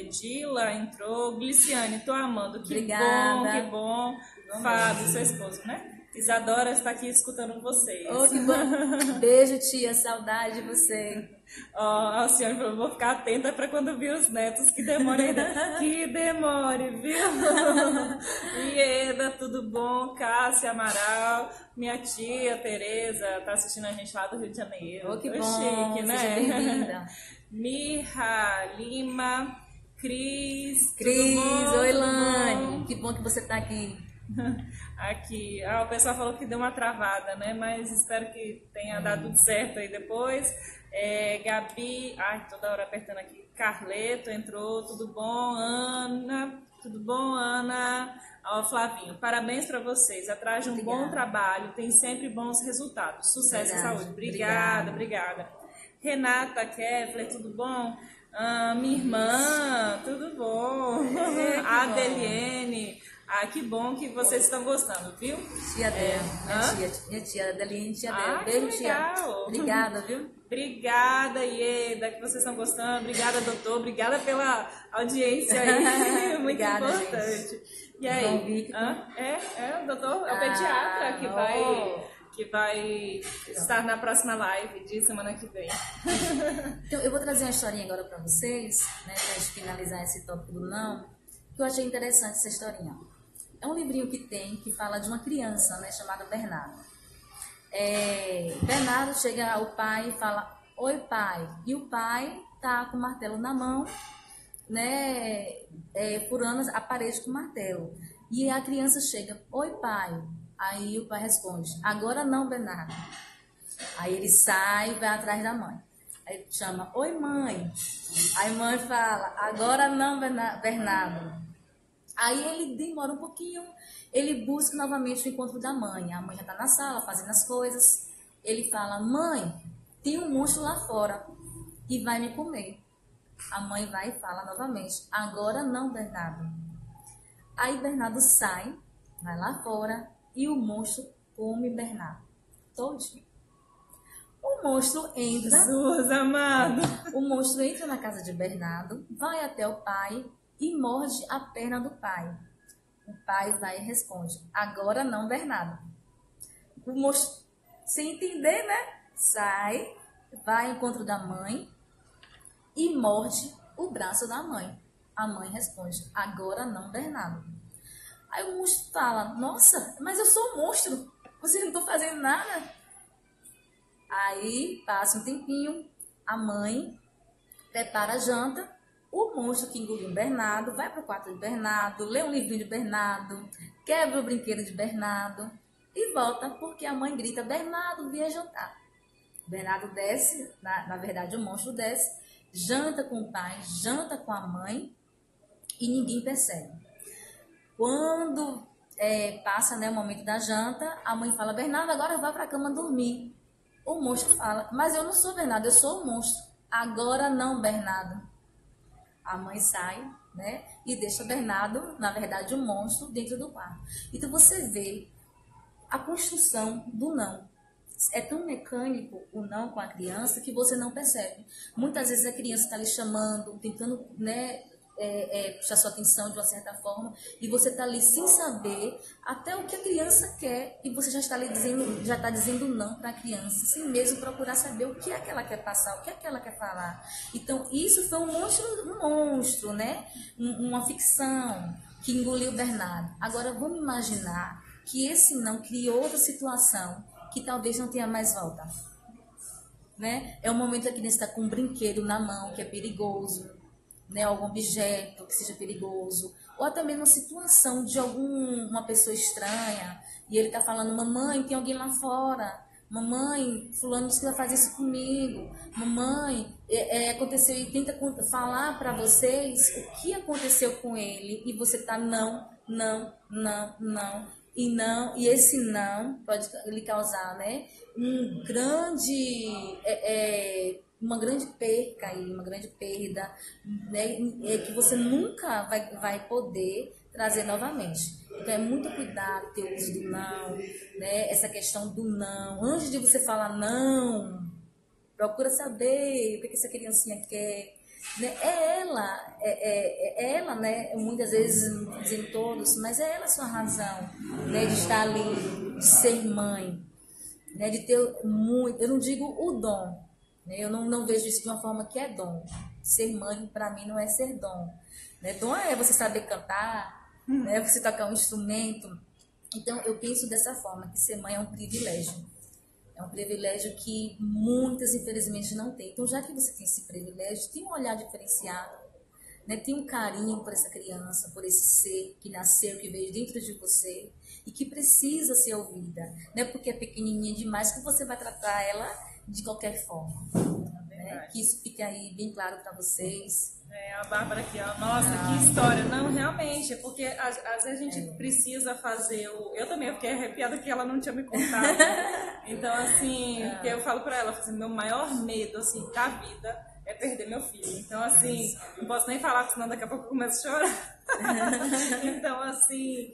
Dila entrou, Gliciane, tô amando, que Obrigada. Que bom. Fábio, seu esposo, né? Isadora está aqui escutando vocês. Oh, que bom. Beijo, tia, saudade de você. A senhora falou, vou ficar atenta para quando vir os netos, que demore ainda. Que demore, viu? Ieda, tudo bom? Cássia Amaral, minha tia Tereza, tá assistindo a gente lá do Rio de Janeiro. Oh, que bom, chique, né? seja bem-vinda. Mirra Lima, Cris, oi Lane, que bom que você está aqui. Aqui, o pessoal falou que deu uma travada, né? Mas espero que tenha dado tudo certo aí depois. Gabi, toda hora apertando aqui. Carleto entrou, tudo bom? Ana, tudo bom, Ana? Flavinho, parabéns para vocês. Atrás de um bom trabalho, tem sempre bons resultados. Sucesso e saúde. Obrigada. Renata Keffler, tudo bom? Minha irmã, tudo bom? Adeliene. Que bom que vocês estão gostando, viu? Tia Adel, minha tia Adeliene, tia Adel. Beijo, tia. Obrigada, viu? Obrigada, Ieda, que vocês estão gostando. Obrigada, doutor. Obrigada pela audiência aí. Muito Obrigada, importante. Gente. E aí? O doutor é o pediatra que vai estar na próxima live de semana que vem. Então, eu vou trazer uma historinha agora para vocês, né, pra gente finalizar esse tópico do não, que eu achei interessante essa historinha. É um livrinho que fala de uma criança, né, chamada Bernardo. Bernardo chega ao pai e fala, oi pai, e o pai tá com o martelo na mão, né, furando a parede com o martelo. E a criança chega, oi pai, aí o pai responde, agora não, Bernardo. Aí ele sai e vai atrás da mãe. Aí chama, oi mãe. Aí a mãe fala, agora não, Bernardo. Aí ele demora um pouquinho, ele busca novamente o encontro da mãe. A mãe já está na sala fazendo as coisas. Ele fala, mãe, tem um monstro lá fora e vai me comer. A mãe vai e fala novamente, agora não, Bernardo. Aí Bernardo sai, vai lá fora e o monstro come Bernardo todinho. O monstro entra. Jesus amado! O monstro entra na casa de Bernardo, vai até o pai e morde a perna do pai. O pai vai e responde, agora não, Bernardo. O monstro, sem entender, né? Sai, vai ao encontro da mãe e morde o braço da mãe. A mãe responde, agora não, Bernardo. Aí o monstro fala, nossa, mas eu sou um monstro, vocês não estão fazendo nada. Aí passa um tempinho, a mãe prepara a janta, o monstro que engoliu o Bernardo vai para o quarto de Bernardo, lê um livrinho de Bernardo, quebra o brinquedo de Bernardo e volta porque a mãe grita, Bernardo, vinha jantar. Bernardo desce, na verdade o monstro desce, janta com o pai, janta com a mãe e ninguém percebe. Quando passa, né, o momento da janta, a mãe fala, Bernardo, agora vai para a cama dormir. O monstro fala, mas eu não sou Bernardo, eu sou o monstro. Agora não, Bernardo. A mãe sai, né, e deixa Bernardo, na verdade, o monstro, dentro do quarto. Então você vê a construção do não. É tão mecânico o não com a criança que você não percebe. Muitas vezes a criança está lhe chamando, tentando, né, puxar sua atenção de uma certa forma, e você está ali sem saber até o que a criança quer, e você já está ali dizendo, já está dizendo não para a criança, sem mesmo procurar saber o que é que ela quer passar, o que é que ela quer falar. Então isso foi um monstro, né? Uma ficção que engoliu o Bernardo. Agora vamos imaginar que esse não criou outra situação que talvez não tenha mais volta, né? É o momento que a criança está com um brinquedo na mão que é perigoso, né, algum objeto que seja perigoso, ou até mesmo uma situação de uma pessoa estranha, e ele está falando, mamãe, tem alguém lá fora, Mamãe, fulano disse que vai fazer isso comigo. Mamãe, aconteceu e tenta falar para vocês o que aconteceu com ele e você tá não. E esse não pode lhe causar, né, uma grande perca aí, uma grande perda, né, que você nunca vai poder trazer novamente. Então é muito cuidado ter o uso do não, né, essa questão do não. Antes de você falar não, procura saber o que essa criancinha quer. Né? É ela, né? Muitas vezes, não dizem todos, mas é ela a sua razão, né? De estar ali, de ser mãe, né? De ter muito, eu não digo o dom, né? Eu não vejo isso de uma forma que é dom. Ser mãe, para mim, não é ser dom, né? Dom é você saber cantar, né? Você tocar um instrumento. Então, eu penso dessa forma, que ser mãe é um privilégio. É um privilégio que muitas, infelizmente, não têm. Então, já que você tem esse privilégio, tem um olhar diferenciado, né? Tem um carinho por essa criança, por esse ser que nasceu, que veio dentro de você e que precisa ser ouvida. Não é porque é pequenininha demais que você vai tratar ela de qualquer forma. Né? Que isso fique aí bem claro para vocês. A Bárbara aqui, ó. Nossa, que história. Não, realmente, é porque às vezes a gente precisa fazer o... Eu também fiquei arrepiada que ela não tinha me contado. Então, assim, que eu falo pra ela, assim, meu maior medo, assim, da vida é perder meu filho. Então, assim, não posso nem falar, senão daqui a pouco eu começo a chorar. Então, assim...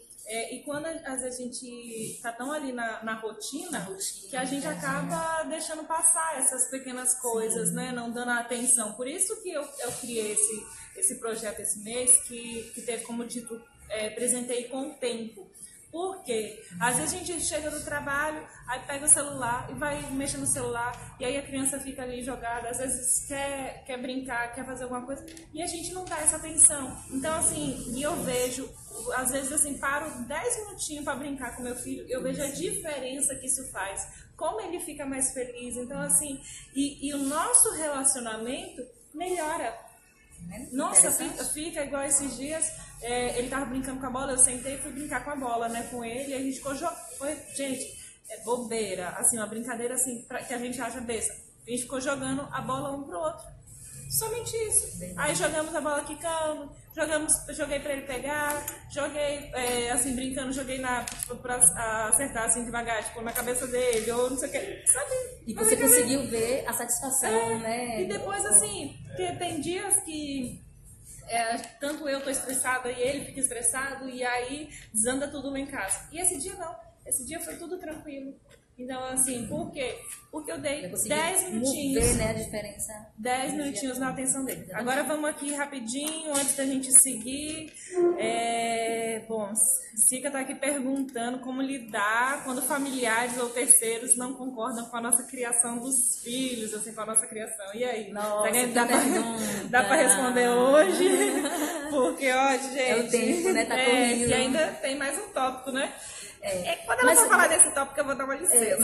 e quando às vezes a gente tá tão ali na rotina, que a gente acaba deixando passar essas pequenas coisas, né? Não dando atenção. Por isso que eu criei esse projeto esse mês, que teve como título Presentei com o Tempo. Porque às vezes a gente chega do trabalho, aí pega o celular e vai mexer no celular, e aí a criança fica ali jogada, às vezes quer brincar, quer fazer alguma coisa, e a gente não dá essa atenção. Então, assim, e eu vejo, às vezes, assim, paro 10 minutinhos para brincar com meu filho, eu vejo a diferença que isso faz, como ele fica mais feliz. Então, assim, e o nosso relacionamento melhora. Nossa, fica igual esses dias. Ele tava brincando com a bola, eu sentei e fui brincar com a bola, né, com ele, e a gente ficou jogando. Gente, é bobeira, assim, uma brincadeira assim, que a gente acha besta. A gente ficou jogando a bola um pro outro. Somente isso. Aí jogamos a bola quicando, joguei pra ele pegar, joguei, assim, brincando, joguei pra acertar, assim, devagar, tipo, na cabeça dele, ou não sei o que, sabe? E você conseguiu ver a satisfação, né? E depois, assim, tem dias que tanto eu tô estressada e ele fica estressado, e aí desanda tudo lá em casa. E esse dia não. Esse dia foi tudo tranquilo. Então, assim, por quê? Porque eu dei 10 minutinhos. Ver, né, a diferença. 10 minutinhos na atenção dele. Agora vamos aqui rapidinho, antes da gente seguir. Bom, Sica tá aqui perguntando como lidar quando familiares ou terceiros não concordam com a nossa criação dos filhos, assim, com a nossa criação. E aí? Nossa, dá pra responder hoje? Porque, ó, gente... É o tempo, né? Tá correndo. E ainda tem mais um tópico, né? Quando ela for falar desse tópico, eu vou dar uma licença.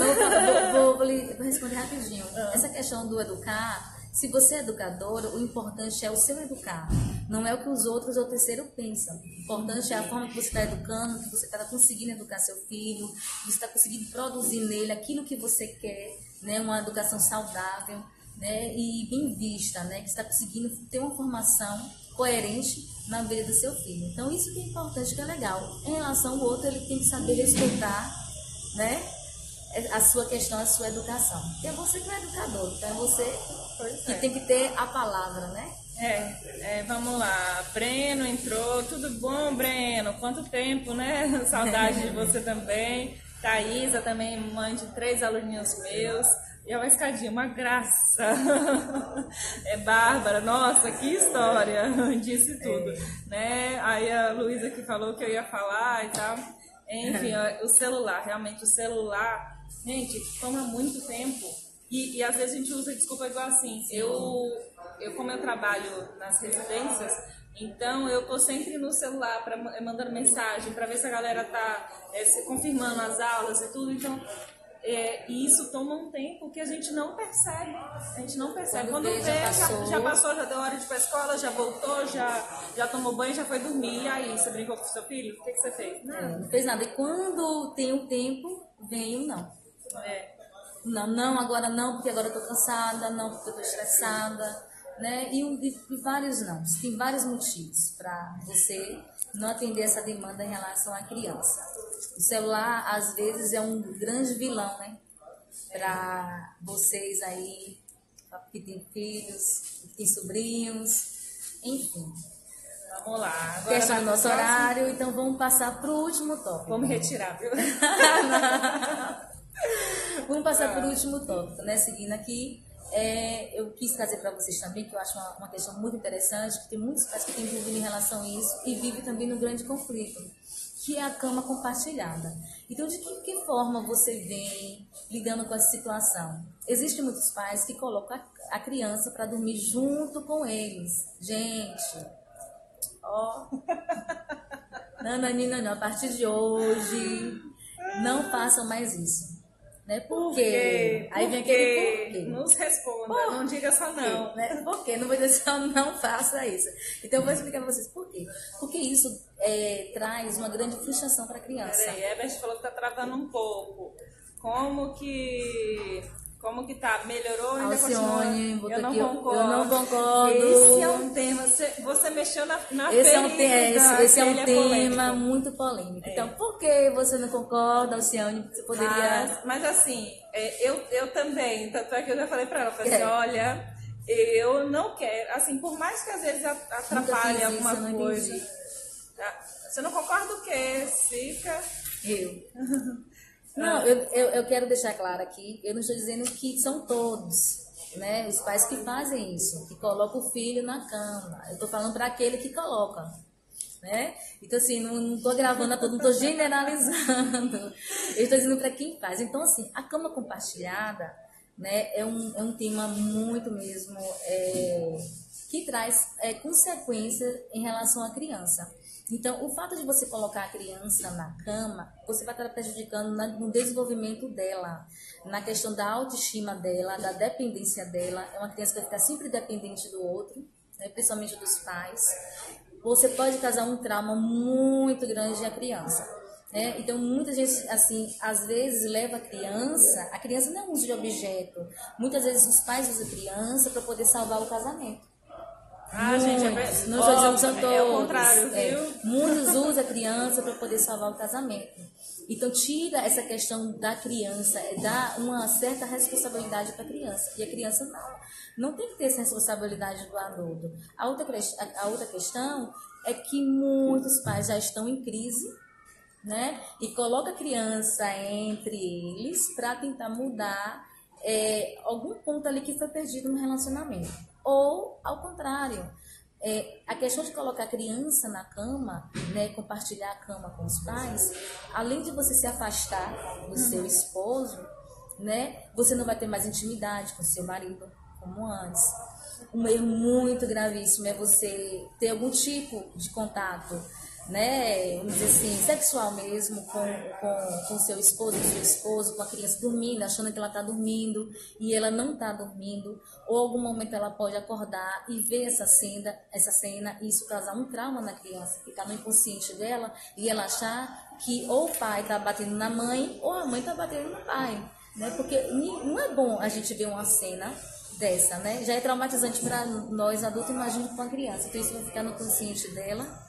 Vou responder rapidinho. Essa questão do educar, se você é educadora, o importante é o seu educar. Não é o que os outros ou o terceiro pensam. O importante é a forma que você está educando, que você está conseguindo educar seu filho, que você está conseguindo produzir nele aquilo que você quer, né? Uma educação saudável, né? E bem vista, né? Que você está conseguindo ter uma formação coerente na vida do seu filho. Então, isso que é importante, que é legal. Em relação ao outro, ele tem que saber respeitar, né, a sua questão, a sua educação. Porque é você que é educador, então é você que tem que ter a palavra, né? Vamos lá. Breno entrou. Tudo bom, Breno? Quanto tempo, né? Saudade de você também. Thaísa também, mãe de 3 aluninhos meus. E é uma escadinha, uma graça. Bárbara, nossa, que história. Disse tudo. Né? Aí a Luísa que falou que eu ia falar e tal. Enfim, o celular, realmente o celular, gente, toma muito tempo. E às vezes a gente usa desculpa igual assim. Eu como eu trabalho nas residências, então eu tô sempre no celular mandando mensagem para ver se a galera tá se confirmando as aulas e tudo. Então, e isso toma um tempo que a gente não percebe. A gente não percebe. Quando vê, já passou, já deu hora de ir pra escola, já voltou, já tomou banho, já foi dormir. E aí, você brincou com o seu filho? O que você fez? Não fez nada. E quando tem o tempo, vem o não. Não, agora não, porque agora eu tô cansada, não, porque eu tô estressada, né? E vários não. Tem vários motivos para você não atender essa demanda em relação à criança. O celular, às vezes, é um grande vilão, né? Para vocês aí que têm filhos, que têm sobrinhos, enfim. Vamos lá. Agora Questão do nosso próximo. horário, então vamos passar para o último tópico. Vou me retirar, viu? Vamos passar para o último tópico, né? Seguindo aqui, eu quis trazer para vocês também, que eu acho uma questão muito interessante, que tem muitos pais que têm dúvida em relação a isso e vivem também no grande conflito, que é a cama compartilhada. Então, de que forma você vem lidando com essa situação? Existem muitos pais que colocam a criança para dormir junto com eles. Gente, ó, não, a partir de hoje, não façam mais isso. Né? Por quê? Aí vem aquele porquê. Nos responda, não diga só não. Né? Por quê? Não vou dizer só não faça isso. Então eu vou explicar para vocês por quê. Porque isso traz uma grande frustração para a criança. Peraí, a Herbert falou que tá travando um pouco. Como que tá? Melhorou? Ainda Alcione, continua? Eu não aqui, concordo. eu não concordo. Esse é um tema. Você mexeu na Esse é um tema polêmico. muito polêmico. Então, por que você não concorda, Alcione? Você poderia... Mas assim, eu também. Tanto é que eu já falei pra ela. Falei assim, olha, eu não quero. Assim, por mais que às vezes atrapalhe alguma coisa. Você não concorda o quê? Fica... Não, eu quero deixar claro aqui, eu não estou dizendo que são todos, né, os pais que fazem isso, que colocam o filho na cama. Eu estou falando para aquele que coloca, né? Então, assim, não estou gravando a todo, não estou generalizando. Eu estou dizendo para quem faz. Então, assim, a cama compartilhada, né, é um tema muito mesmo que traz consequência em relação à criança. Então, o fato de você colocar a criança na cama, você vai estar prejudicando no desenvolvimento dela, na questão da autoestima dela, da dependência dela. É uma criança que vai ficar sempre dependente do outro, né, principalmente dos pais. Você pode causar um trauma muito grande à criança. Né? Então, muita gente, assim, às vezes leva a criança não é um uso de objeto. Muitas vezes os pais usam a criança para poder salvar o casamento. Gente, não estou dizendo que são todos. É o contrário, viu? Muitos usam a criança para poder salvar o casamento. Então, tira essa questão da criança, dá uma certa responsabilidade para a criança. E a criança não tem que ter essa responsabilidade do adulto. A outra questão é que muitos pais já estão em crise, né? E coloca a criança entre eles para tentar mudar algum ponto ali que foi perdido no relacionamento. Ou, ao contrário, a questão de colocar a criança na cama, né, compartilhar a cama com os pais, além de você se afastar do seu esposo, né, você não vai ter mais intimidade com seu marido, como antes. Um erro muito gravíssimo é você ter algum tipo de contato, né, vamos dizer assim, sexual mesmo, com seu esposo, seu esposo, com a criança dormindo, achando que ela está dormindo e ela não está dormindo, ou algum momento ela pode acordar e ver essa cena e isso causar um trauma na criança, ficar no inconsciente dela e ela achar que ou o pai está batendo na mãe ou a mãe está batendo no pai, né, porque não é bom a gente ver uma cena dessa, né, já é traumatizante para nós adultos, imagina com a criança, então isso vai ficar no consciente dela.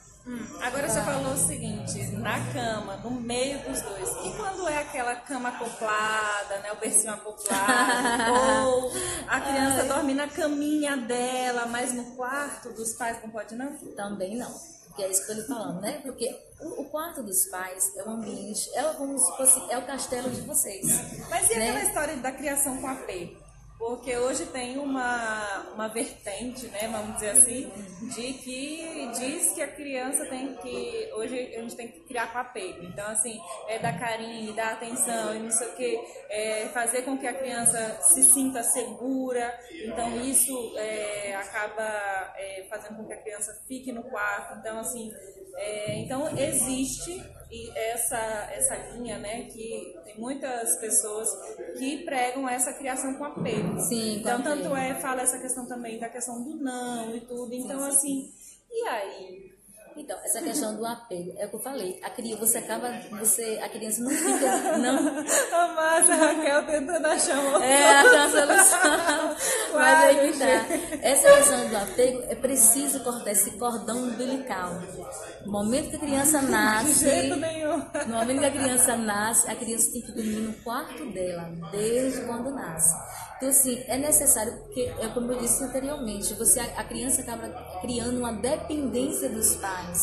Agora você falou o seguinte, na cama, no meio dos dois. E quando é aquela cama acoplada, né, o bercinho acoplado, ou a criança dorme na caminha dela, mas no quarto dos pais não pode não? Também não, porque é isso que eu estou falando, né? Porque o quarto dos pais é um ambiente, como se fosse, é o castelo de vocês. Mas e né? aquela história da criação com apego? Porque hoje tem uma vertente, né, vamos dizer assim, de que diz que a criança hoje a gente tem que criar com apego. Então, assim, dar carinho, dar atenção e não sei o quê, fazer com que a criança se sinta segura. Então, isso acaba fazendo com que a criança fique no quarto. Então, assim, então existe essa linha, né, que tem muitas pessoas que pregam essa criação com apego. Sim, então, tanto fala essa questão também da questão do não e tudo. Então, assim, e aí? Então, essa questão do apego, é o que eu falei. A criança não fica, não... A Márcia, a Raquel tentando achar uma achar uma solução. Mas aí que tá. Essa questão do apego, é preciso cortar esse cordão umbilical. No momento que a criança nasce... De jeito nenhum. No momento que a criança nasce, a criança tem que dormir no quarto dela, desde quando nasce. Então, assim, é necessário, porque, como eu disse anteriormente, a criança acaba criando uma dependência dos pais.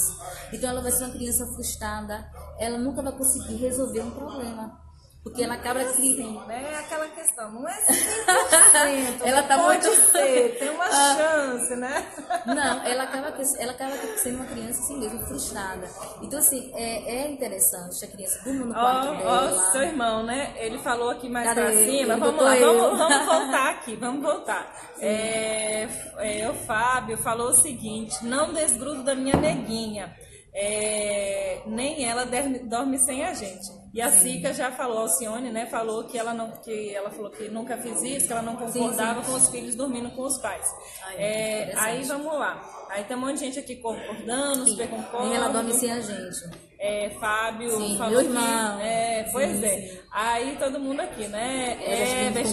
Então, ela vai ser uma criança frustrada, ela nunca vai conseguir resolver um problema. Porque ela acaba criando. É aquela questão, não é 100%. Ela tá pode muito... ser, tem uma chance, né? Não, ela acaba sendo uma criança assim mesmo, frustrada. Então, assim, é interessante a criança durma no quarto dela. Ó, seu irmão, né? Ele falou aqui mais Cadê pra ele? cima. Ele Vamos lá, botou vamos voltar aqui, vamos voltar. O Fábio falou o seguinte: não desgrudo da minha neguinha. Nem ela dorme sem a gente. E a Sica já falou, a Alcione, né, falou que ela falou que nunca fez isso, que ela não concordava com os filhos dormindo com os pais. Aí vamos lá. Aí tem um monte de gente aqui concordando, super concordando. Nem ela dorme sem a gente. Fábio Sim, falou meu irmão. Sim. Aí todo mundo aqui, né?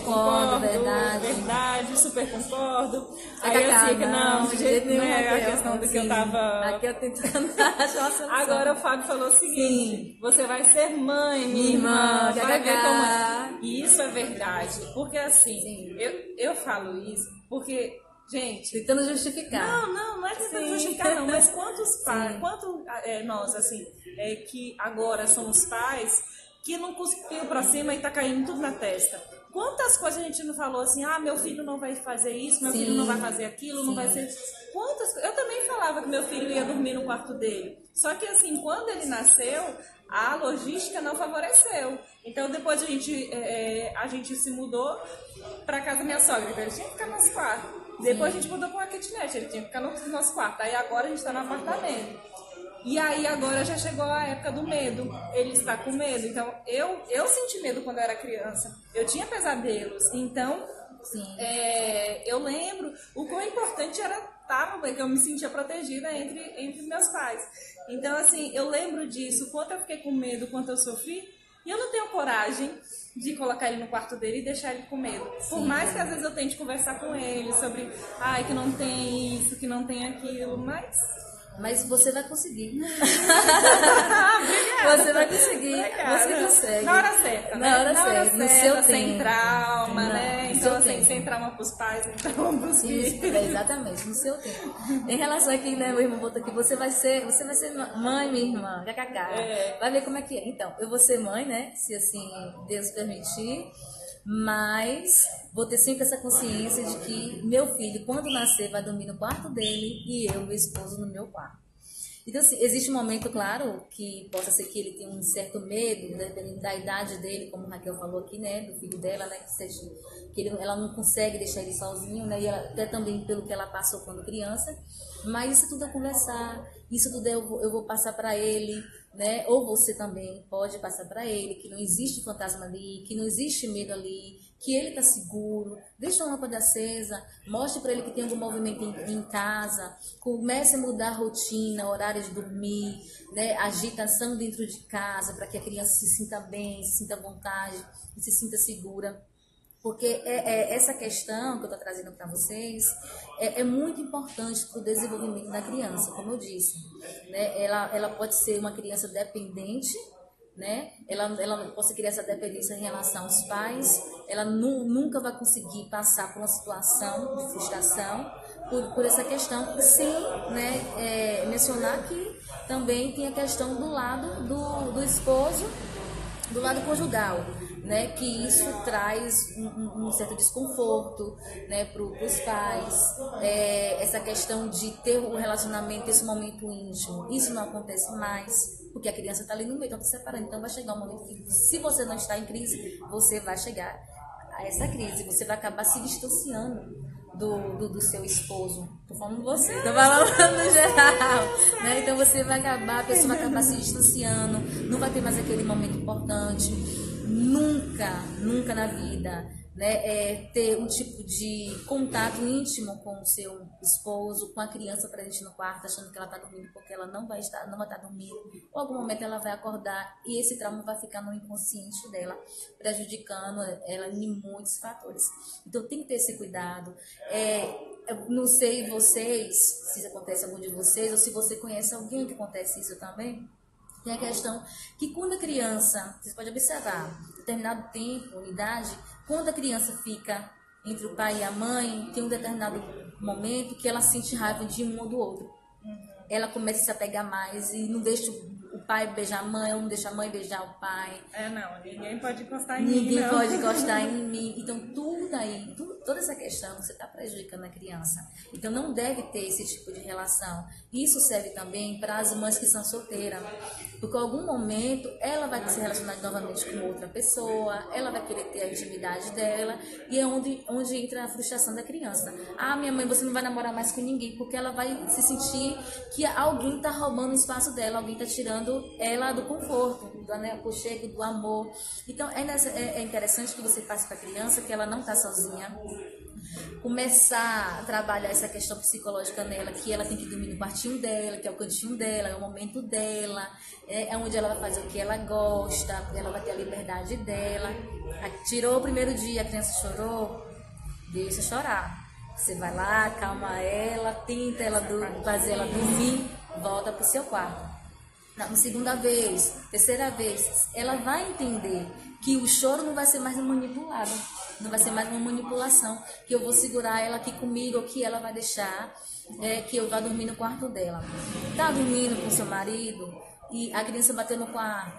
Concordo, verdade, super concordo. Aí a Sica, não, de jeito nenhum. A questão do que eu tava... Aqui eu tentando achar uma solução. Agora o Fábio falou o seguinte: você vai ser mãe, minha irmã, vai ver como é. E isso é verdade. Porque assim, eu falo isso porque, gente... Tentando justificar. Não é tentando justificar, não. Mas quantos pais, nós, assim, que agora somos pais, que não cuspiu pra cima e tá caindo tudo na testa. Quantas coisas a gente não falou assim, meu filho não vai fazer isso, meu filho não vai fazer aquilo, não vai ser... Eu também falava que meu filho ia dormir no quarto dele. Só que assim, quando ele nasceu, a logística não favoreceu. Então depois a gente se mudou pra casa da minha sogra, então ele tinha que ficar no nosso quarto. Depois a gente mudou pra uma kitnet, ele tinha que ficar no nosso quarto. Aí agora a gente tá no apartamento. E aí agora já chegou a época do medo. Ele está com medo. Então eu senti medo quando eu era criança. Eu tinha pesadelos. Então eu lembro o quão importante era estar no meio, que eu me sentia protegida entre meus pais. Então assim, eu lembro disso, quanto eu fiquei com medo, quanto eu sofri. E eu não tenho coragem de colocar ele no quarto dele e deixar ele com medo. Por mais que às vezes eu tente conversar com ele sobre que não tem isso, que não tem aquilo, mas você vai conseguir. Obrigada. Você vai conseguir. Obrigada. Você consegue. Na hora certa, né? Na hora certa, no seu sem tempo. trauma, né? Então, assim, tempo. sem trauma pros pais, então pros filhos. Exatamente, no seu tempo. Em relação aqui, né, meu irmão botou aqui, você vai ser mãe, minha irmã, kkk. Vai ver como é que é. Então, eu vou ser mãe, né? Se assim Deus permitir. Mas vou ter sempre essa consciência de que meu filho, quando nascer, vai dormir no quarto dele e eu, meu esposo, no meu quarto. Então, assim, existe um momento, claro, que possa ser que ele tenha um certo medo, dependendo da idade dele, como a Raquel falou aqui, né, do filho dela, né, ela não consegue deixar ele sozinho, né, e até também pelo que ela passou quando criança. Mas isso tudo é conversar, isso tudo eu vou passar para ele, né? Ou você também pode passar para ele que não existe fantasma ali, que não existe medo ali, que ele está seguro. Deixa uma lâmpada acesa, mostre para ele que tem algum movimento em casa, comece a mudar a rotina, horário de dormir, né? Agitação dentro de casa, para que a criança se sinta bem, se sinta à vontade e se sinta segura. Porque essa questão que eu estou trazendo para vocês é muito importante para o desenvolvimento da criança, como eu disse. Né? Ela pode ser uma criança dependente, né? Ela pode criar essa dependência em relação aos pais, ela nunca vai conseguir passar por uma situação de frustração por essa questão, sem, né, mencionar que também tem a questão do lado do esposo, do lado conjugal, né, que isso traz um certo desconforto, né, para os pais, essa questão de ter um relacionamento, esse momento íntimo, isso não acontece mais, porque a criança está ali no meio, está se separando, então vai chegar um momento que, se você não está em crise, você vai chegar a essa crise, você vai acabar se distanciando do seu esposo. Tô falando você, tô falando no geral, né? Então você vai acabar, a pessoa vai acabar se distanciando, não vai ter mais aquele momento importante, nunca na vida, né, ter um tipo de contato íntimo com o seu esposo, com a criança presente no quarto, achando que ela está dormindo porque ela não vai estar dormindo, ou algum momento ela vai acordar e esse trauma vai ficar no inconsciente dela, prejudicando ela em muitos fatores. Então tem que ter esse cuidado. Eu não sei vocês, se acontece algum de vocês, ou se você conhece alguém que acontece isso também. Tem a questão que quando a criança, vocês podem observar, determinado tempo, idade, quando a criança fica entre o pai e a mãe, tem um determinado momento que ela sente raiva de um ou do outro. Ela começa a se apegar mais e não deixa o pai beijar a mãe, ou não deixa a mãe beijar o pai. Não, ninguém pode encostar em mim, Ninguém pode encostar em mim. Então, tudo aí, toda essa questão, você está prejudicando a criança. Então, não deve ter esse tipo de relação. Isso serve também para as mães que são solteiras. Porque em algum momento, ela vai se relacionar novamente com outra pessoa, ela vai querer ter a intimidade dela, e é onde entra a frustração da criança. Ah, minha mãe, você não vai namorar mais com ninguém, porque ela vai se sentir que alguém está roubando o espaço dela, alguém está tirando ela do conforto, do aconchego, do amor. Então, é interessante que você passe para a criança que ela não está sozinha. Começar a trabalhar essa questão psicológica nela, que ela tem que dormir no quartinho dela, que é o cantinho dela, é o momento dela, é onde ela vai fazer o que ela gosta, ela vai ter a liberdade dela. Tirou o primeiro dia, a criança chorou, deixa chorar. Você vai lá, acalma ela, tenta fazer ela dormir, volta para o seu quarto. Na segunda vez, terceira vez, ela vai entender que o choro não vai ser mais manipulado, não vai ser mais uma manipulação, que eu vou segurar ela aqui comigo, ou que ela vai deixar que eu vá dormir no quarto dela. Tá dormindo com seu marido e a criança bateu no quarto,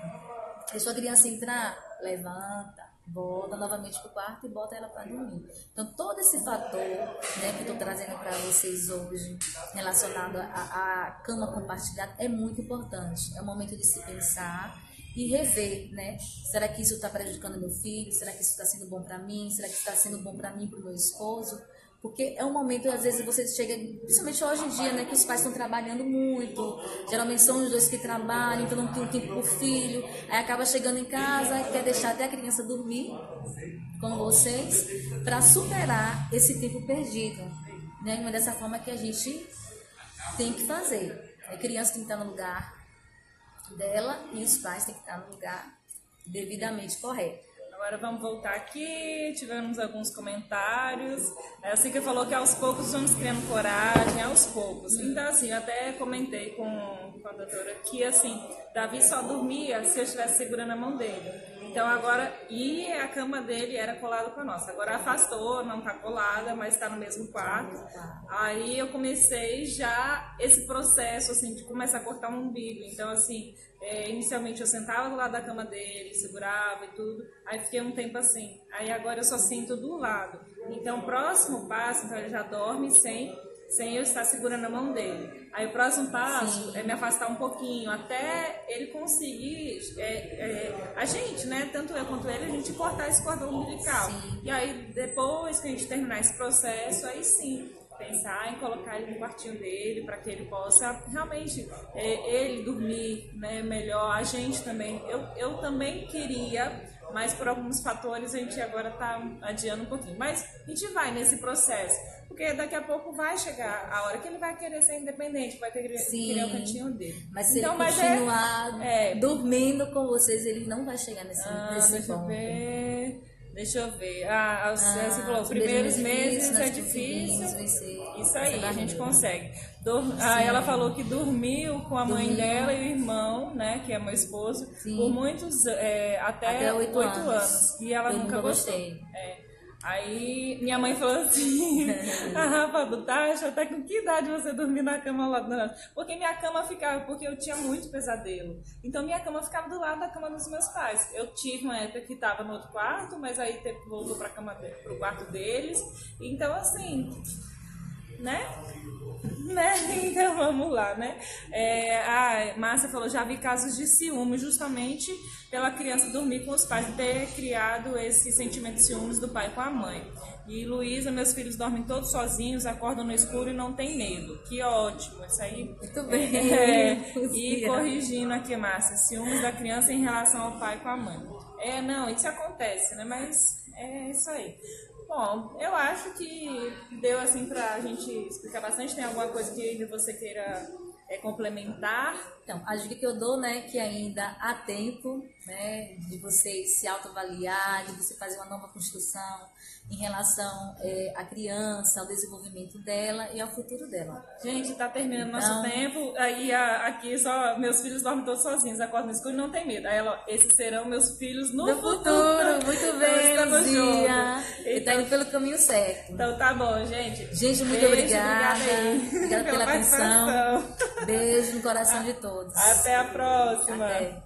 deixou a criança entrar, levanta, volta novamente para o quarto e bota ela para dormir. Então, todo esse fator, né, que eu estou trazendo para vocês hoje, relacionado à cama compartilhada, é muito importante. É o momento de se pensar e rever, né? Será que isso está prejudicando meu filho? Será que isso está sendo bom para mim? Será que isso está sendo bom para mim e para o meu esposo? Porque é um momento, às vezes, você chega, principalmente hoje em dia, né, que os pais estão trabalhando muito, geralmente são os dois que trabalham, então não tem um tempo pro filho, aí acaba chegando em casa, quer deixar até a criança dormir com vocês, para superar esse tempo perdido, né? Mas dessa forma que a gente tem que fazer. A criança tem que estar no lugar dela e os pais têm que estar no lugar devidamente correto. Agora vamos voltar aqui, tivemos alguns comentários. A Cícera falou que aos poucos vamos criando coragem, aos poucos. Então, assim, eu até comentei com a doutora que, assim, Davi só dormia se eu estivesse segurando a mão dele. Então, agora, e a cama dele era colada com a nossa. Agora afastou, não está colada, mas está no mesmo quarto. Aí eu comecei já esse processo, assim, de começar a cortar o umbigo. Então, assim, inicialmente eu sentava do lado da cama dele, segurava e tudo. Aí fiquei um tempo assim. Aí agora eu só sinto do lado. Então, o próximo passo, então ele já dorme sem eu estar segurando a mão dele. Aí o próximo passo é me afastar um pouquinho, até ele conseguir, a gente, né, tanto eu quanto ele, a gente cortar esse cordão umbilical. E aí, depois que a gente terminar esse processo, aí sim, pensar em colocar ele no quartinho dele, para que ele possa realmente, ele dormir, né, melhor, a gente também. Eu também queria, mas por alguns fatores a gente agora está adiando um pouquinho. Mas a gente vai nesse processo, porque daqui a pouco vai chegar a hora que ele vai querer ser independente, vai ter que querer o cantinho dele. Mas se então, ele continuar dormindo com vocês, ele não vai chegar nesse ponto. Deixa eu ver. Você falou, primeiros meses é difícil. Isso aí, a gente consegue. Ela falou que dormiu com a mãe dela e o irmão, né, que é meu esposo, por muitos, até 8 anos. E ela nunca gostou. Aí minha mãe falou assim, Rafa, Tacha, até com que idade você dormir na cama ao lado da nossa? Porque minha cama ficava, porque eu tinha muito pesadelo. Então minha cama ficava do lado da cama dos meus pais. Eu tive uma época que estava no outro quarto, mas aí voltou para pro quarto deles. Então assim, né? Então vamos lá, né? A Márcia falou, já vi casos de ciúme, justamente pela criança dormir com os pais, ter criado esse sentimento de ciúmes do pai com a mãe. E Luísa, meus filhos dormem todos sozinhos, acordam no escuro e não tem medo. Que ótimo, isso aí. Muito bem. E corrigindo aqui, Márcia, ciúmes da criança em relação ao pai com a mãe. Não, isso acontece, né? Mas É isso aí. Bom, eu acho que deu assim pra gente explicar bastante. Tem alguma coisa que ainda você queira complementar? Então, a dica que eu dou, né, que ainda há tempo, né, de você se autoavaliar, de você fazer uma nova construção em relação à criança, ao desenvolvimento dela e ao futuro dela. Gente, tá terminando nosso Então, tempo. Aí aqui só meus filhos dormem todos sozinhos, acordam no escuro e não tem medo. Aí ela, esses serão meus filhos no futuro. Muito Então, bem, estamos Luzia. juntos. E tá indo pelo caminho certo. Então tá bom, gente. Gente, muito Beijo, obrigada. aí Obrigada pela atenção. participação. Beijo no coração de todos. Até a próxima. Até.